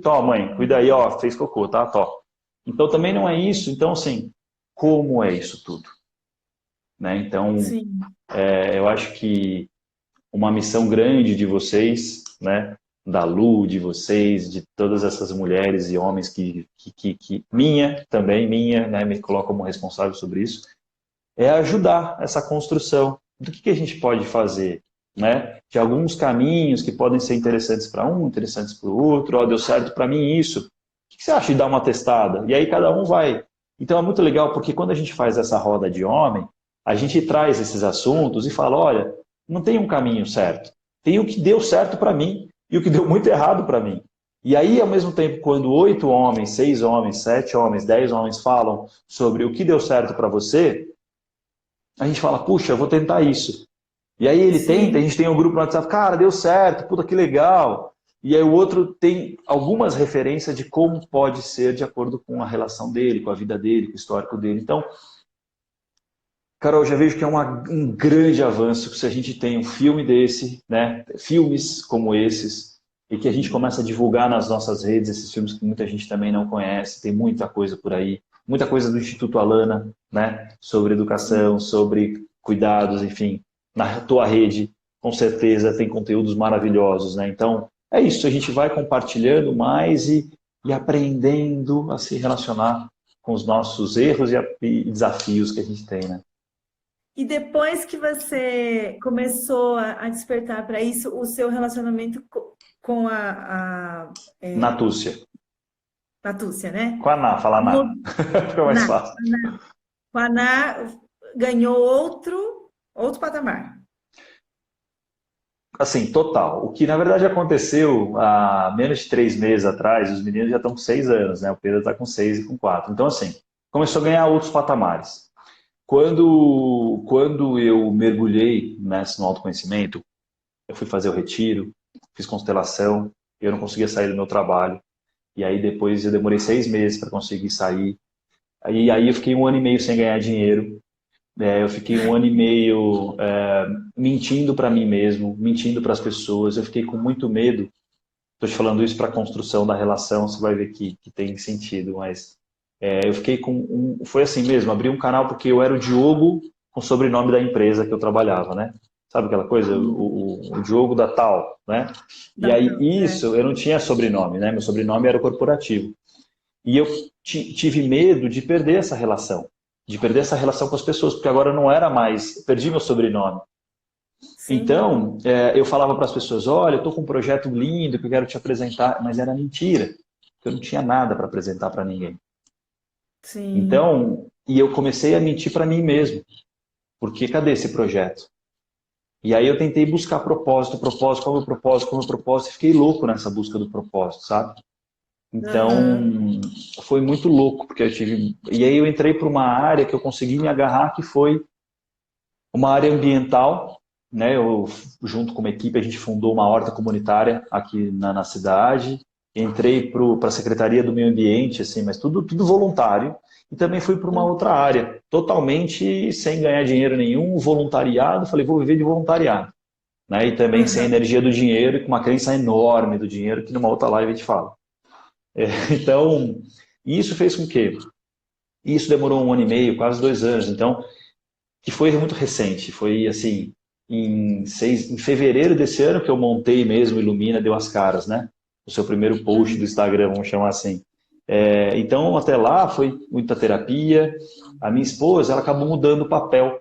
Speaker 2: tó, mãe, cuida aí, ó, fez cocô, tá, tó. Então também não é isso. Então, assim, como é isso tudo? Né? Então, eu acho que uma missão grande de vocês, né, da Lu, de vocês, de todas essas mulheres e homens que minha, né, me coloco como responsável sobre isso, é ajudar essa construção do que a gente pode fazer, né? De alguns caminhos que podem ser interessantes para um, interessantes para o outro. Ó, deu certo para mim isso. O que você acha de dar uma testada? E aí cada um vai. Então é muito legal porque quando a gente faz essa roda de homem, a gente traz esses assuntos e fala, olha, não tem um caminho certo. Tem o que deu certo para mim e o que deu muito errado para mim. E aí, ao mesmo tempo, quando 8 homens, 6 homens, 7 homens, 10 homens falam sobre o que deu certo para você, a gente fala, puxa, eu vou tentar isso. E aí ele tenta, a gente tem um grupo no WhatsApp, cara, deu certo, puta, que legal. E aí o outro tem algumas referências de como pode ser de acordo com a relação dele, com a vida dele, com o histórico dele. Então, Carol, eu já vejo que é um grande avanço se a gente tem um filme desse, né? Filmes como esses, e que a gente começa a divulgar nas nossas redes esses filmes que muita gente também não conhece, tem muita coisa por aí, muita coisa do Instituto Alana, né? Sobre educação, sobre cuidados, enfim, na tua rede, com certeza tem conteúdos maravilhosos, né? Então, é isso, a gente vai compartilhando mais e aprendendo a se relacionar com os nossos erros e desafios que a gente tem, né?
Speaker 1: E depois que você começou a despertar para isso, o seu relacionamento com
Speaker 2: Natúcia.
Speaker 1: Natúcia, né?
Speaker 2: Com a Ná, fala Ná. Fica mais fácil.
Speaker 1: Com a Ná ganhou outro patamar.
Speaker 2: Assim, total. O que na verdade aconteceu há menos de 3 meses atrás, os meninos já estão com 6 anos, né? O Pedro está com 6 e com 4. Então, assim, começou a ganhar outros patamares. Quando eu mergulhei no autoconhecimento, eu fui fazer o retiro, fiz constelação, eu não conseguia sair do meu trabalho. E aí depois eu demorei 6 meses para conseguir sair. Aí eu fiquei 1 ano e meio sem ganhar dinheiro. Eu fiquei 1 ano e meio mentindo para mim mesmo, mentindo para as pessoas. Eu fiquei com muito medo. Estou te falando isso para a construção da relação, você vai ver que tem sentido, mas eu fiquei com foi assim mesmo, abri um canal porque eu era o Diogo com o sobrenome da empresa que eu trabalhava, né? Sabe aquela coisa? O Diogo da tal, né? E aí isso, eu não tinha sobrenome, né? Meu sobrenome era corporativo. E eu tive medo de perder essa relação, com as pessoas, porque agora não era mais, perdi meu sobrenome. Sim. Então, eu falava para as pessoas, olha, eu estou com um projeto lindo que eu quero te apresentar, mas era mentira, porque eu não tinha nada para apresentar para ninguém.
Speaker 1: Sim.
Speaker 2: Então, e eu comecei a mentir para mim mesmo, porque cadê esse projeto? E aí eu tentei buscar propósito, propósito, qual é o propósito, e fiquei louco nessa busca do propósito, sabe?
Speaker 1: Aham.
Speaker 2: Então, foi muito louco, porque eu tive... E aí eu entrei para uma área que eu consegui me agarrar, que foi uma área ambiental, né? Eu, junto com uma equipe, a gente fundou uma horta comunitária aqui na cidade. Entrei para a Secretaria do Meio Ambiente, assim, mas tudo voluntário. E também fui para uma outra área, totalmente sem ganhar dinheiro nenhum, voluntariado. Falei, vou viver de voluntariado. Né? E também sem
Speaker 1: Aham.
Speaker 2: energia do dinheiro e com uma crença enorme do dinheiro, que numa outra live a gente fala. Então, isso fez com que... Isso demorou 1 ano e meio, quase 2 anos. Então, que foi muito recente. Foi assim, em fevereiro desse ano que eu montei mesmo, Ilumina, deu as caras, né? O seu primeiro post do
Speaker 1: Uhum.
Speaker 2: Instagram, vamos chamar assim. Então, até lá foi muita terapia. A minha esposa, ela acabou mudando o papel.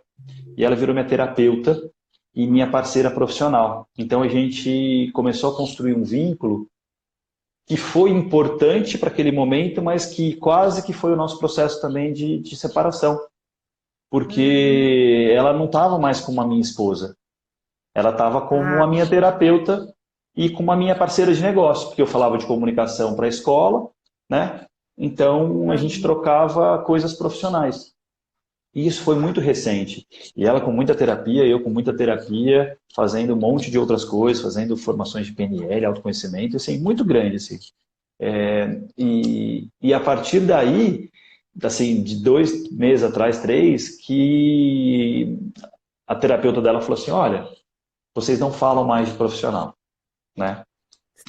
Speaker 2: E ela virou minha terapeuta e minha parceira profissional. Então, a gente começou a construir um vínculo que foi importante para aquele momento, mas que quase que foi o nosso processo também de separação,
Speaker 1: Uhum.
Speaker 2: porque ela não estava mais como a minha esposa, ela estava como a
Speaker 1: Ah,
Speaker 2: minha terapeuta e como a minha parceira de negócio, porque eu falava de comunicação para a escola, né? Então a gente
Speaker 1: uhum.
Speaker 2: trocava coisas profissionais. E isso foi muito recente. E ela com muita terapia, eu com muita terapia, fazendo um monte de outras coisas, fazendo formações de PNL, autoconhecimento, assim, muito grande, assim. E a partir daí, assim, de 2 meses atrás, 3, que a terapeuta dela falou assim, olha, vocês não falam mais de profissional, né?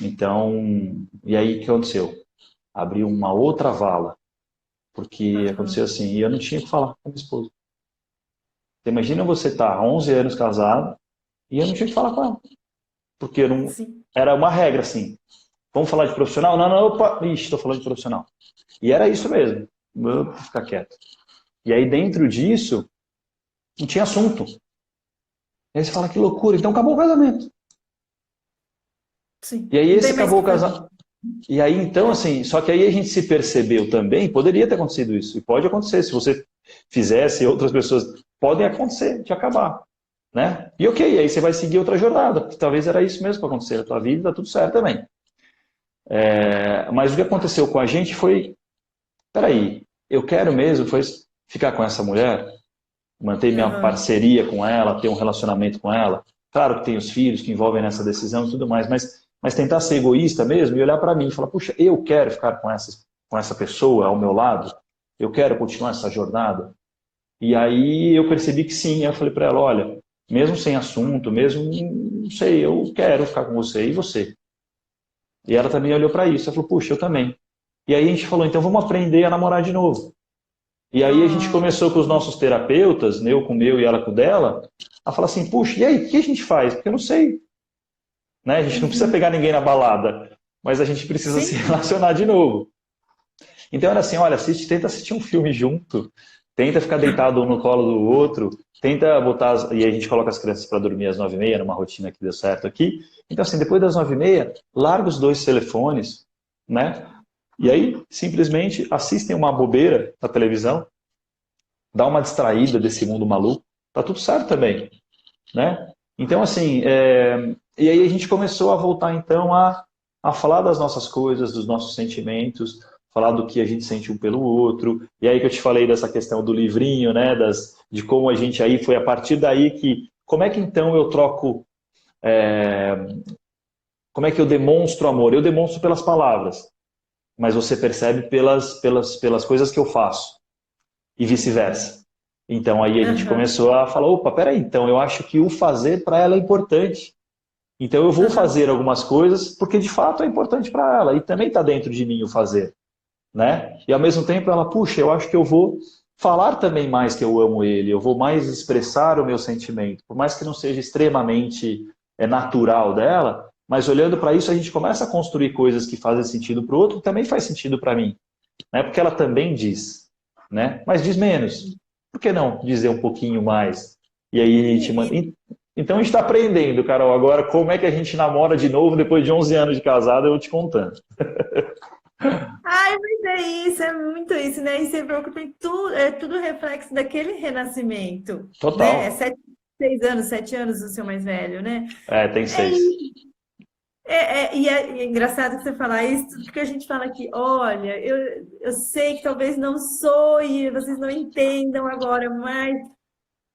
Speaker 2: Então, e aí o que aconteceu? Abriu uma outra vala, porque
Speaker 1: Aham.
Speaker 2: aconteceu assim, e eu não tinha o que falar com a minha esposa. Você imagina você estar há 11 anos casado e eu não tinha o que falar com ela, porque eu não,
Speaker 1: Sim.
Speaker 2: era uma regra assim, vamos falar de profissional? Não, não, opa, ixi, estou falando de profissional. E era isso mesmo, vou ficar quieto. E aí dentro disso, não tinha assunto. E aí você fala, que loucura, então acabou o casamento.
Speaker 1: Sim.
Speaker 2: E aí
Speaker 1: Não
Speaker 2: esse
Speaker 1: tem mais
Speaker 2: acabou
Speaker 1: o
Speaker 2: o
Speaker 1: que fazer.
Speaker 2: casamento. E aí então, assim, só que aí a gente se percebeu também, poderia ter acontecido isso, e pode acontecer, se você fizesse, outras pessoas, podem acontecer, de acabar. Né? E ok, aí você vai seguir outra jornada, porque talvez era isso mesmo para acontecer na tua vida, tá tudo certo também. Mas o que aconteceu com a gente foi, peraí, eu quero mesmo foi ficar com essa mulher, manter minha
Speaker 1: Aham.
Speaker 2: parceria com ela, ter um relacionamento com ela. Claro que tem os filhos que envolvem nessa decisão e tudo mais, mas tentar ser egoísta mesmo e olhar para mim e falar, puxa, eu quero ficar com essa pessoa ao meu lado, eu quero continuar essa jornada. E aí eu percebi que sim, eu falei para ela, olha, mesmo sem assunto, mesmo, não sei, eu quero ficar com você, e você? E ela também olhou para isso, ela falou, puxa, eu também. E aí a gente falou, então vamos aprender a namorar de novo. E aí a gente
Speaker 1: Ah,
Speaker 2: começou com os nossos terapeutas, eu com o meu e ela com o dela, a falar assim, puxa, e aí, o que a gente faz? Porque eu não sei, né? A gente não precisa
Speaker 1: uhum.
Speaker 2: pegar ninguém na balada, mas a gente precisa se
Speaker 1: Sim.
Speaker 2: relacionar de novo. Então era assim, olha, tenta assistir um filme junto, tenta ficar deitado um no colo do outro, tenta botar, e a gente coloca as crianças para dormir às 9h30, numa rotina que deu certo aqui. Então assim, depois das 9h30, larga os dois telefones, né? E aí, simplesmente, assistem uma bobeira na televisão, dá uma distraída desse mundo maluco, tá tudo certo também, né? Então, assim, e aí a gente começou a voltar, então, a falar das nossas coisas, dos nossos sentimentos, falar do que a gente sente um pelo outro, e aí que eu te falei dessa questão do livrinho, né, de como a gente aí, foi a partir daí que, como é que então eu troco, como é que eu demonstro amor? Eu demonstro pelas palavras, mas você percebe pelas coisas que eu faço, e vice-versa. Então aí a gente
Speaker 1: Aham.
Speaker 2: começou a falar, opa, peraí, então eu acho que o fazer para ela é importante. Então eu vou
Speaker 1: Aham.
Speaker 2: fazer algumas coisas porque de fato é importante para ela e também está dentro de mim o fazer, né? E ao mesmo tempo ela, puxa, eu acho que eu vou falar também mais que eu amo ele, eu vou mais expressar o meu sentimento, por mais que não seja extremamente natural dela, mas olhando para isso a gente começa a construir coisas que fazem sentido para o outro, que também faz sentido para mim, né? Porque ela também diz, né? Mas diz menos. Por que não dizer um pouquinho mais? E aí a gente
Speaker 1: E, e-
Speaker 2: então a gente está aprendendo, Carol, agora como é que a gente namora de novo depois de 11 anos de casado, eu vou te contando.
Speaker 1: Ai, mas é isso, é muito isso, né? E você preocupa em tudo, é tudo reflexo daquele renascimento, né? É
Speaker 2: Total.
Speaker 1: 6 anos, 7 anos do seu mais velho, né?
Speaker 2: É, tem
Speaker 1: É
Speaker 2: 6.
Speaker 1: isso. E é engraçado que você falar isso, porque a gente fala aqui, olha, eu sei que talvez não sou e vocês não entendam agora, mas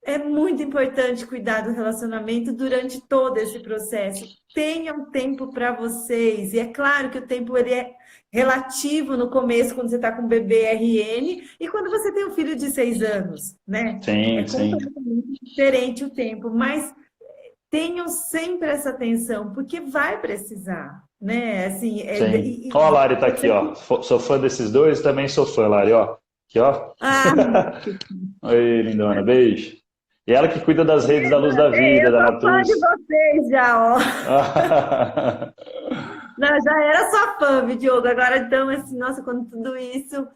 Speaker 1: é muito importante cuidar do relacionamento durante todo esse processo. Tenham tempo para vocês. E é claro que o tempo ele é relativo no começo, quando você está com o bebê RN, e quando você tem um filho de 6 anos, né? É
Speaker 2: Sim, sim.
Speaker 1: completamente diferente o tempo, mas tenham sempre essa atenção, porque vai precisar, né? Assim,
Speaker 2: Sim. Ó, a Lari tá aqui, ó. Sou fã desses dois, também sou fã, Lari, ó. Aqui, ó.
Speaker 1: ah,
Speaker 2: Oi, lindona, beijo. E ela que cuida das redes da Luz da Vida,
Speaker 1: eu
Speaker 2: da
Speaker 1: sou fã de
Speaker 2: Natus.
Speaker 1: vocês já, ó. Não, já era sua fã, viu, Diogo? Agora, então, assim, nossa, quando tudo isso.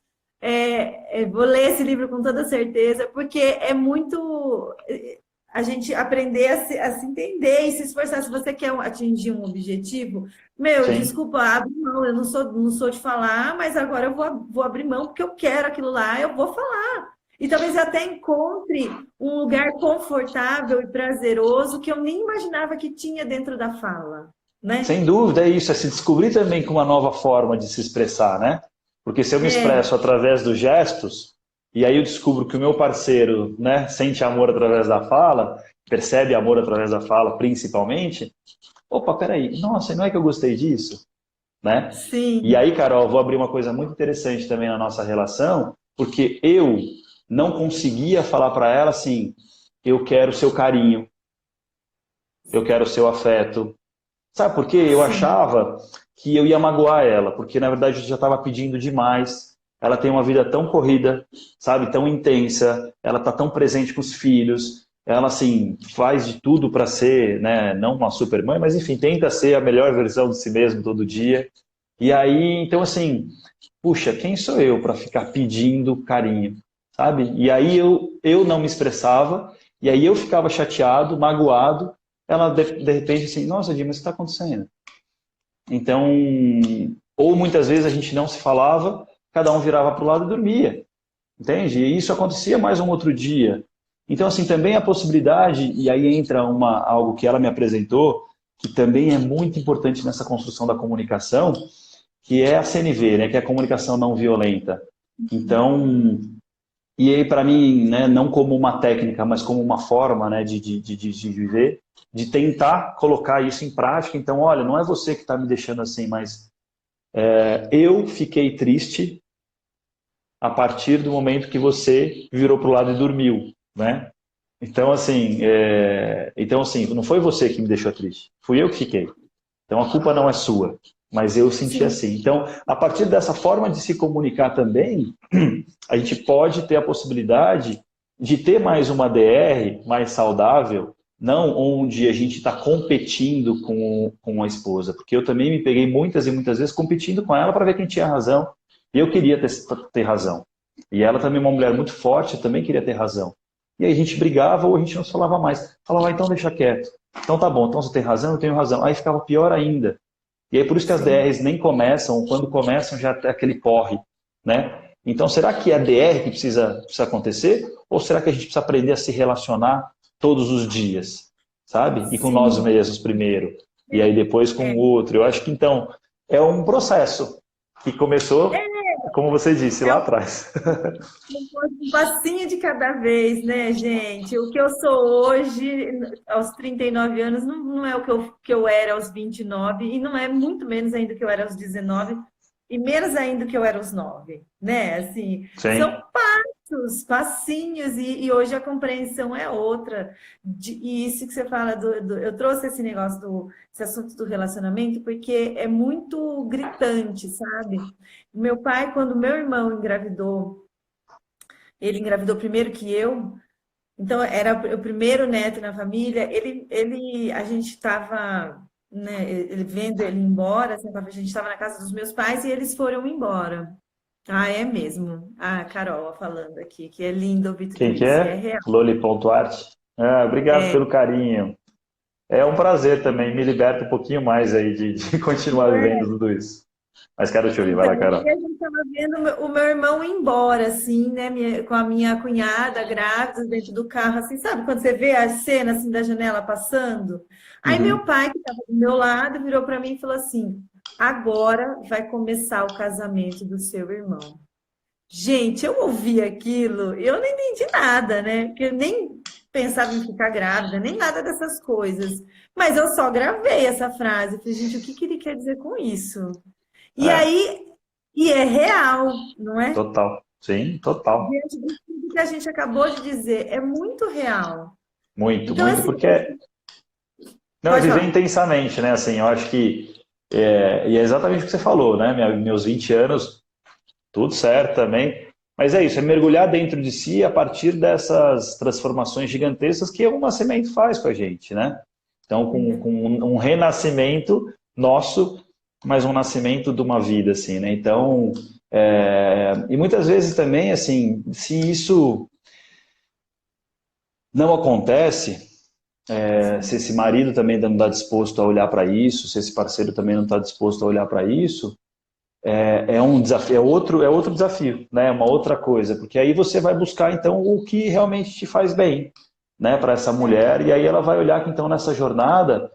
Speaker 1: Vou ler esse livro com toda certeza, porque é muito a gente aprender a se entender e se esforçar. Se você quer atingir um objetivo, meu,
Speaker 2: Sim,
Speaker 1: desculpa, abre mão, eu não sou de falar, mas agora eu vou abrir mão porque eu quero aquilo lá, eu vou falar. E talvez eu até encontre um lugar confortável e prazeroso que eu nem imaginava que tinha dentro da fala, né?
Speaker 2: sem dúvida é isso, é se descobrir também com uma nova forma de se expressar, né? Porque se eu me
Speaker 1: É,
Speaker 2: expresso através dos gestos, e aí eu descubro que o meu parceiro, né, sente amor através da fala, percebe amor através da fala, principalmente, opa, peraí, nossa, não é que eu gostei disso, né? E
Speaker 1: sim,
Speaker 2: aí, Carol, eu vou abrir uma coisa muito interessante também na nossa relação, porque eu não conseguia falar para ela assim, eu quero seu carinho, eu quero seu afeto. Sabe por quê? Eu
Speaker 1: sim.
Speaker 2: achava que eu ia magoar ela, porque na verdade eu já estava pedindo demais. Ela tem uma vida tão corrida, sabe, tão intensa, ela está tão presente com os filhos, ela assim faz de tudo para ser, né, não uma super mãe, mas enfim, tenta ser a melhor versão de si mesmo todo dia. E aí, então assim, puxa, quem sou eu para ficar pedindo carinho, sabe? E aí eu não me expressava, e aí eu ficava chateado, magoado. Ela de repente assim, nossa, Dima, o que está acontecendo? Então, ou muitas vezes a gente não se falava, cada um virava para o lado e dormia, entende? E isso acontecia mais um outro dia. Então, assim, também a possibilidade, e aí entra algo que ela me apresentou, que também é muito importante nessa construção da comunicação, que é a CNV, né, que é a comunicação não violenta. Então, e aí para mim, né, não como uma técnica, mas como uma forma, né, de viver, de tentar colocar isso em prática. Então, olha, não é você que está me deixando assim, mas eu fiquei triste a partir do momento que você virou para o lado e dormiu, né? Então assim, não foi você que me deixou triste, fui eu que fiquei. Então a culpa não é sua, mas eu senti
Speaker 1: Sim,
Speaker 2: assim. Então, a partir dessa forma de se comunicar também, a gente pode ter a possibilidade de ter mais uma DR mais saudável, não onde a gente está competindo com a esposa, porque eu também me peguei muitas e muitas vezes competindo com ela para ver quem tinha razão. E eu queria ter razão. E ela também é uma mulher muito forte, eu também queria ter razão. E aí a gente brigava ou a gente não se falava mais. Falava, então deixa quieto. Então tá bom, então você tem razão, eu tenho razão. Aí ficava pior ainda. E aí por isso que as
Speaker 1: sim.
Speaker 2: DRs nem começam, quando começam já é aquele porre, né? Então será que é a DR que precisa acontecer? Ou será que a gente precisa aprender a se relacionar todos os dias, sabe? E com nós
Speaker 1: Sim,
Speaker 2: mesmos primeiro, e aí depois com
Speaker 1: é,
Speaker 2: o outro. Eu acho que então é um processo que começou, como você disse,
Speaker 1: é
Speaker 2: lá atrás.
Speaker 1: um passinho de cada vez, né, gente? O que eu sou hoje, aos 39 anos, não é o que eu era aos 29, e não é muito menos ainda do que eu era aos 19, e menos ainda do que eu era aos 9, né? Assim,
Speaker 2: Sim,
Speaker 1: são passos, passinhos, e hoje a compreensão é outra. E isso que você fala eu trouxe esse negócio esse assunto do relacionamento, porque é muito gritante, sabe? Meu pai, quando meu irmão engravidou, ele engravidou primeiro que eu, então era o primeiro neto na família. A gente estava, né, ele vendo ele ir embora, assim, a gente estava na casa dos meus pais e eles foram embora. Ah, é mesmo. Ah, a Carol falando aqui, que é lindo ouvir tudo
Speaker 2: quem que
Speaker 1: isso. E é
Speaker 2: é?
Speaker 1: real.
Speaker 2: Loli.art. Ah, obrigado pelo carinho. É um prazer também, me liberta um pouquinho mais aí de continuar vivendo tudo isso. Mas quero te ouvir, vai
Speaker 1: Então,
Speaker 2: lá, Carol.
Speaker 1: e a gente estava vendo o meu irmão ir embora, assim, né, com a minha cunhada grávida dentro do carro, assim, sabe? Quando você vê a cena, assim, da janela passando. Aí meu
Speaker 2: Uhum.
Speaker 1: pai, que estava do meu lado, virou para mim e falou assim, agora vai começar o casamento do seu irmão. Gente, eu ouvi aquilo, eu não entendi nada, né? Porque eu nem pensava em ficar grávida, nem nada dessas coisas. Mas eu só gravei essa frase. Falei, gente, o que que ele quer dizer com isso? E
Speaker 2: É,
Speaker 1: aí, e é real, não é?
Speaker 2: total. Sim, total.
Speaker 1: Diante do que a gente acabou de dizer, é muito real.
Speaker 2: Muito,
Speaker 1: Então,
Speaker 2: muito,
Speaker 1: assim,
Speaker 2: porque não é
Speaker 1: pode
Speaker 2: viver
Speaker 1: falar.
Speaker 2: intensamente, né? Assim, eu acho que e é exatamente o que você falou, né? Meus 20 anos, tudo certo também. Mas é isso, é mergulhar dentro de si a partir dessas transformações gigantescas que uma semente faz com a gente, né? Então, com um renascimento nosso, mas um nascimento de uma vida, assim, né? Então, e muitas vezes também, assim, se isso não acontece, se
Speaker 1: Sim,
Speaker 2: esse marido também não está disposto a olhar para isso, se esse parceiro também não está disposto a olhar para isso, é um desafio, é outro desafio, né? Uma outra coisa, porque aí você vai buscar então o que realmente te faz bem, né? Para essa
Speaker 1: é,
Speaker 2: mulher e aí ela vai olhar que então nessa jornada,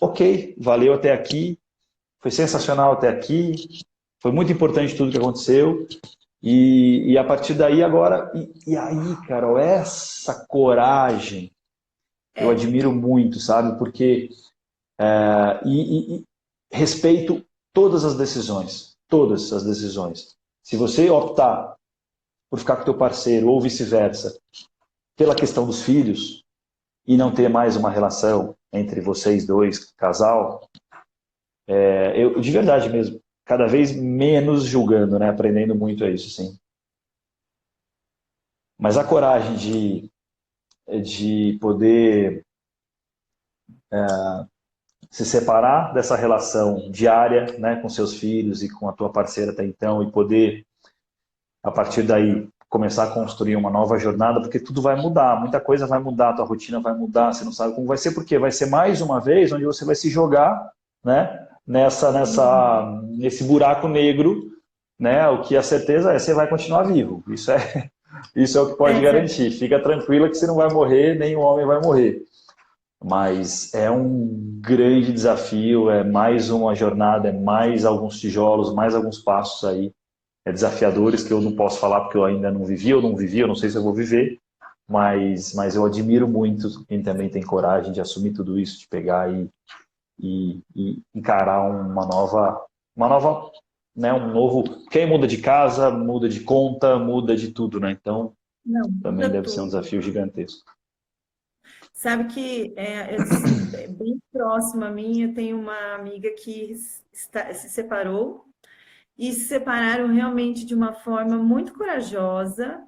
Speaker 2: ok, valeu até aqui, foi sensacional até aqui, foi muito importante tudo que aconteceu e a partir daí agora e aí, Carol, essa coragem eu
Speaker 1: é,
Speaker 2: admiro muito, sabe? Porque e respeito todas as decisões, todas as decisões. Se você optar por ficar com teu parceiro ou vice-versa, pela questão dos filhos e não ter mais uma relação entre vocês dois, casal, eu de verdade mesmo, cada vez menos julgando, né? Aprendendo muito a isso, sim. Mas a coragem de poder se separar dessa relação diária, né, com seus filhos e com a tua parceira até então e poder a partir daí começar a construir uma nova jornada, porque tudo vai mudar, muita coisa vai mudar, a tua rotina vai mudar, você não sabe como vai ser, porque vai ser mais uma vez onde você vai se jogar, né, nesse buraco negro, né, o que a certeza é, você vai continuar vivo, isso é o que pode
Speaker 1: certo.
Speaker 2: garantir, fica tranquila que você não vai morrer, nem o homem vai morrer, mas é um grande desafio, é mais uma jornada, é mais alguns tijolos, mais alguns passos aí desafiadores que eu não posso falar porque eu ainda não vivi, eu não sei se eu vou viver, mas eu admiro muito quem também tem coragem de assumir tudo isso, de pegar e encarar uma nova, né, um novo. Quem muda de casa, muda de conta, muda de tudo, né? Então
Speaker 1: Não,
Speaker 2: também
Speaker 1: muda
Speaker 2: deve ser um
Speaker 1: tudo.
Speaker 2: desafio gigantesco.
Speaker 1: Sabe que é bem próximo a mim, eu tenho uma amiga que se separou e se separaram realmente de uma forma muito corajosa,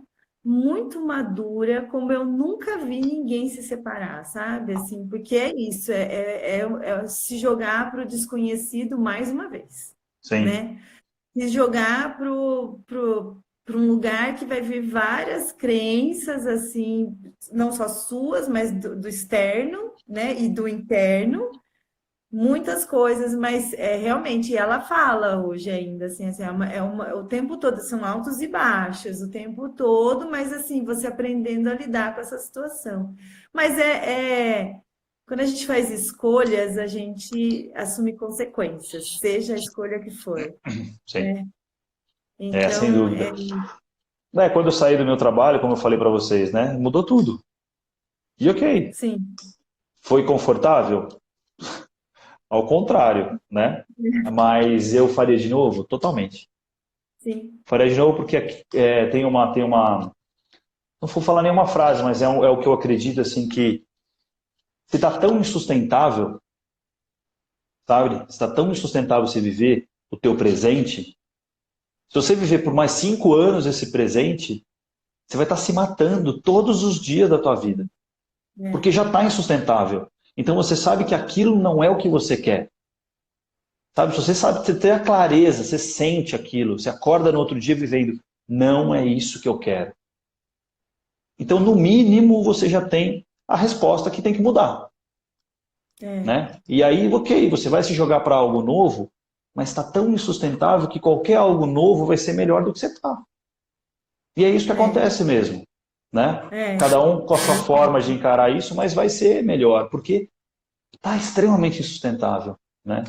Speaker 1: muito madura, como eu nunca vi ninguém se separar, sabe? Assim, porque é isso, é se jogar para o desconhecido mais uma vez,
Speaker 2: Sim,
Speaker 1: né? Se jogar para um lugar que vai vir várias crenças, assim, não só suas, mas do externo, né? E do interno, muitas coisas, mas realmente ela fala hoje ainda, assim, o tempo todo, são altos e baixos, o tempo todo, mas assim, você aprendendo a lidar com essa situação. Mas quando a gente faz escolhas, a gente assume consequências, seja a escolha que for,
Speaker 2: sim.
Speaker 1: né?
Speaker 2: Sem
Speaker 1: Então,
Speaker 2: dúvida. Quando eu saí do meu trabalho, como eu falei para vocês, né, mudou tudo. E ok,
Speaker 1: sim,
Speaker 2: foi confortável? Ao contrário, né? Mas eu faria de novo? Totalmente.
Speaker 1: sim,
Speaker 2: Faria de novo porque tem uma. Não vou falar nenhuma frase, mas é o que eu acredito, assim, que se está tão insustentável, sabe? Se está tão insustentável você viver o teu presente, se você viver por mais 5 anos esse presente, você vai estar se matando todos os dias da tua vida.
Speaker 1: é,
Speaker 2: Porque já está insustentável. Então você sabe que aquilo não é o que você quer. Sabe, se você sabe, você tem a clareza, você sente aquilo, você acorda no outro dia vivendo, não é isso que eu quero. Então, no mínimo, você já tem a resposta que tem que mudar,
Speaker 1: é,
Speaker 2: né? E aí, ok, você vai se jogar para algo novo, mas está tão insustentável que qualquer algo novo vai ser melhor do que você está. E é isso que acontece mesmo, né? Cada um com a sua forma de encarar isso, mas vai ser melhor, porque está extremamente insustentável, né?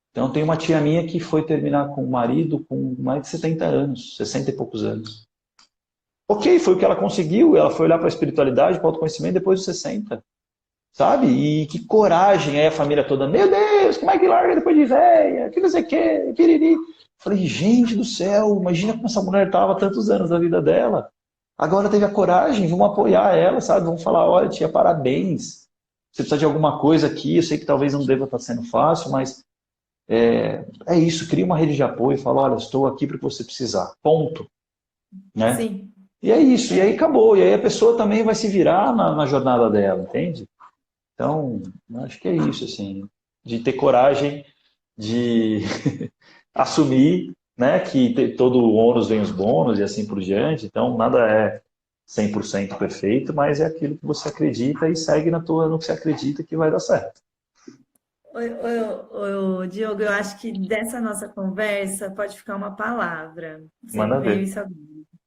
Speaker 2: Então tem uma tia minha que foi terminar com o marido com mais de 70 anos, 60 e poucos anos. Ok, foi o que ela conseguiu, ela foi olhar para a espiritualidade, para o autoconhecimento depois dos 60. Sabe? E que coragem, aí a família toda, meu Deus, como é que larga depois de velha, que não sei o que, piriri. Falei, gente do céu, imagina como essa mulher estava tantos anos da vida dela. Agora teve a coragem, vamos apoiar ela, sabe? Vamos falar, olha, tia, parabéns. Você precisa de alguma coisa aqui, eu sei que talvez não deva estar sendo fácil, mas é isso, cria uma rede de apoio e fala, olha, estou aqui para o que você precisar, ponto. Né?
Speaker 1: Sim.
Speaker 2: E é isso, e aí acabou, e aí a pessoa também vai se virar na jornada dela, entende? Então, acho que é isso, assim, de ter coragem de assumir, né, que todo o ônus vem os bônus e assim por diante. Então, nada é 100% perfeito, mas é aquilo que você acredita e segue no que você acredita que vai dar certo.
Speaker 1: Diogo, eu acho que dessa nossa conversa pode ficar uma palavra.
Speaker 2: Manda
Speaker 1: Veio
Speaker 2: ver.
Speaker 1: isso agora,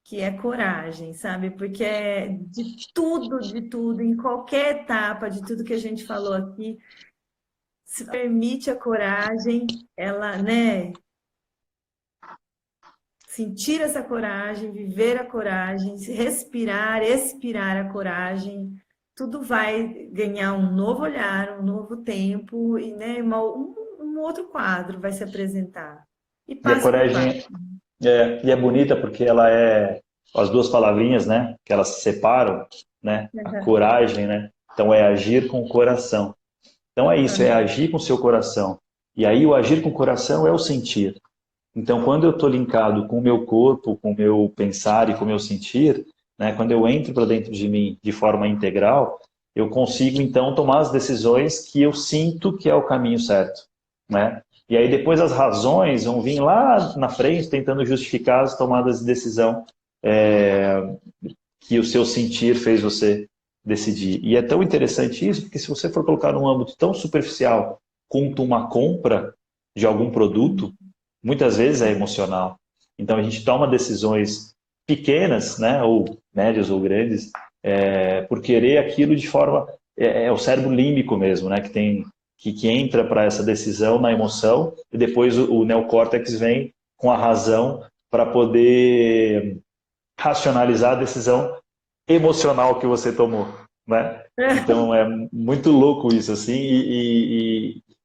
Speaker 1: que é coragem, sabe? Porque é de tudo, em qualquer etapa de tudo que a gente falou aqui, se permite a coragem, ela, né? Sentir essa coragem, viver a coragem, respirar, expirar a coragem, tudo vai ganhar um novo olhar, um novo tempo e, né, um outro quadro vai se apresentar. E
Speaker 2: E a
Speaker 1: passo por passo.
Speaker 2: coragem é bonita porque ela é as duas palavrinhas, né, que elas se separam, né, a coragem, né, então é agir com o coração. Então é isso, é agir com o seu coração. E aí o agir com o coração é o sentir. Então, quando eu estou linkado com o meu corpo, com o meu pensar e com o meu sentir, né, quando eu entro para dentro de mim de forma integral, eu consigo, então, tomar as decisões que eu sinto que é o caminho certo. Né? E aí, depois, as razões vão vir lá na frente, tentando justificar as tomadas de decisão que o seu sentir fez você decidir. E é tão interessante isso, porque se você for colocar num âmbito tão superficial quanto uma compra de algum produto, muitas vezes é emocional. Então a gente toma decisões pequenas, né, ou médias ou grandes, por querer aquilo de forma o cérebro límbico mesmo, né, que entra para essa decisão na emoção e depois o neocórtex vem com a razão para poder racionalizar a decisão emocional que você tomou, né? Então é muito louco isso assim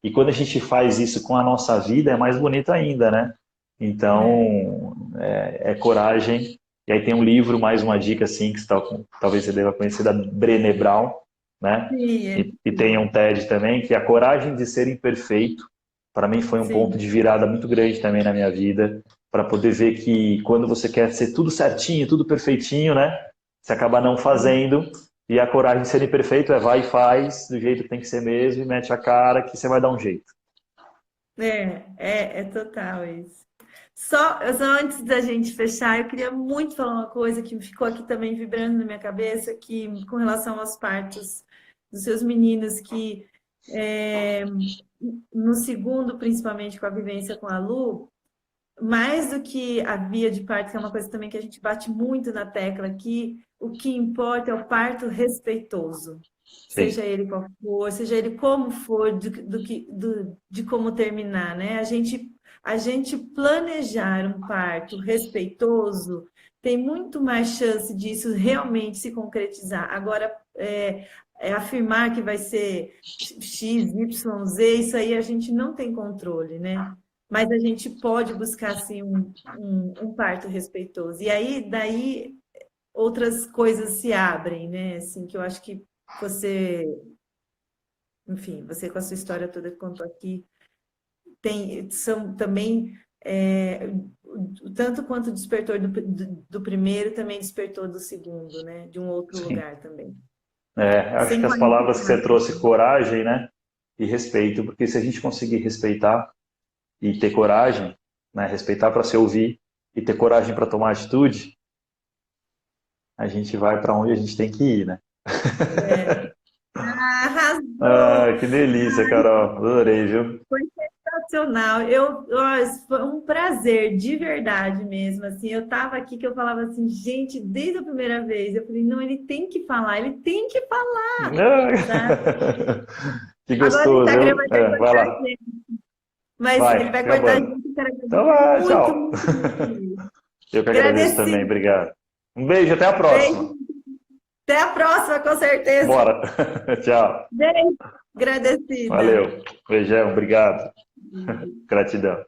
Speaker 2: e quando a gente faz isso com a nossa vida é mais bonito ainda, né? Então é coragem. E aí tem um livro, mais uma dica assim que talvez você deva conhecer, da Brené Brown, né? E tem um TED também que é a coragem de ser imperfeito. Para mim foi um ponto de virada muito grande também na minha vida, para poder ver que quando você quer ser tudo certinho, tudo perfeitinho, né? Você acaba não fazendo, e a coragem de ser imperfeito vai e faz do jeito que tem que ser mesmo, e mete a cara que você vai dar um jeito.
Speaker 1: É total isso. Só antes da gente fechar, eu queria muito falar uma coisa que ficou aqui também vibrando na minha cabeça, que com relação aos partos dos seus meninos, que no segundo, principalmente com a vivência com a Lu, mais do que a via de parto, que é uma coisa também que a gente bate muito na tecla aqui, o que importa é o parto respeitoso.
Speaker 2: Sim.
Speaker 1: Seja ele qual for, seja ele como for, de como terminar, né? A gente planejar um parto respeitoso tem muito mais chance disso realmente se concretizar. Agora, afirmar que vai ser X, Y, Z, isso aí a gente não tem controle, né? Mas a gente pode buscar, assim, um parto respeitoso. E aí, daí, outras coisas se abrem, né? Assim, que eu acho que você, enfim, você com a sua história toda que contou aqui, são também, tanto quanto despertou do primeiro, também despertou do segundo, né? De um outro lugar também.
Speaker 2: Acho que as palavras que você trouxe, coragem, né? E respeito, porque se a gente conseguir respeitar e ter coragem, né? Respeitar para se ouvir e ter coragem para tomar atitude, a gente vai para onde a gente tem que ir, né?
Speaker 1: Arrasou!
Speaker 2: Que delícia, Carol. Adorei, viu?
Speaker 1: Foi sensacional. Foi um prazer, de verdade mesmo. Assim, eu estava aqui que eu falava assim, gente, desde a primeira vez, eu falei, não, ele tem que falar, sabe?
Speaker 2: Que
Speaker 1: Agora o
Speaker 2: gostoso.
Speaker 1: Instagram vai ter que
Speaker 2: Vai
Speaker 1: cortar
Speaker 2: lá.
Speaker 1: a gente, mas ele
Speaker 2: Vai,
Speaker 1: vai cortar a
Speaker 2: acabando.
Speaker 1: gente, cara,
Speaker 2: Então vai,
Speaker 1: muito,
Speaker 2: tchau.
Speaker 1: muito, muito.
Speaker 2: Eu que agradeço também,
Speaker 1: Agradecido.
Speaker 2: obrigado. Um beijo, até a próxima.
Speaker 1: Beijo. Até a próxima, com certeza.
Speaker 2: Bora. Tchau.
Speaker 1: Beijo. Agradecida.
Speaker 2: Valeu. Beijão, obrigado. Gratidão.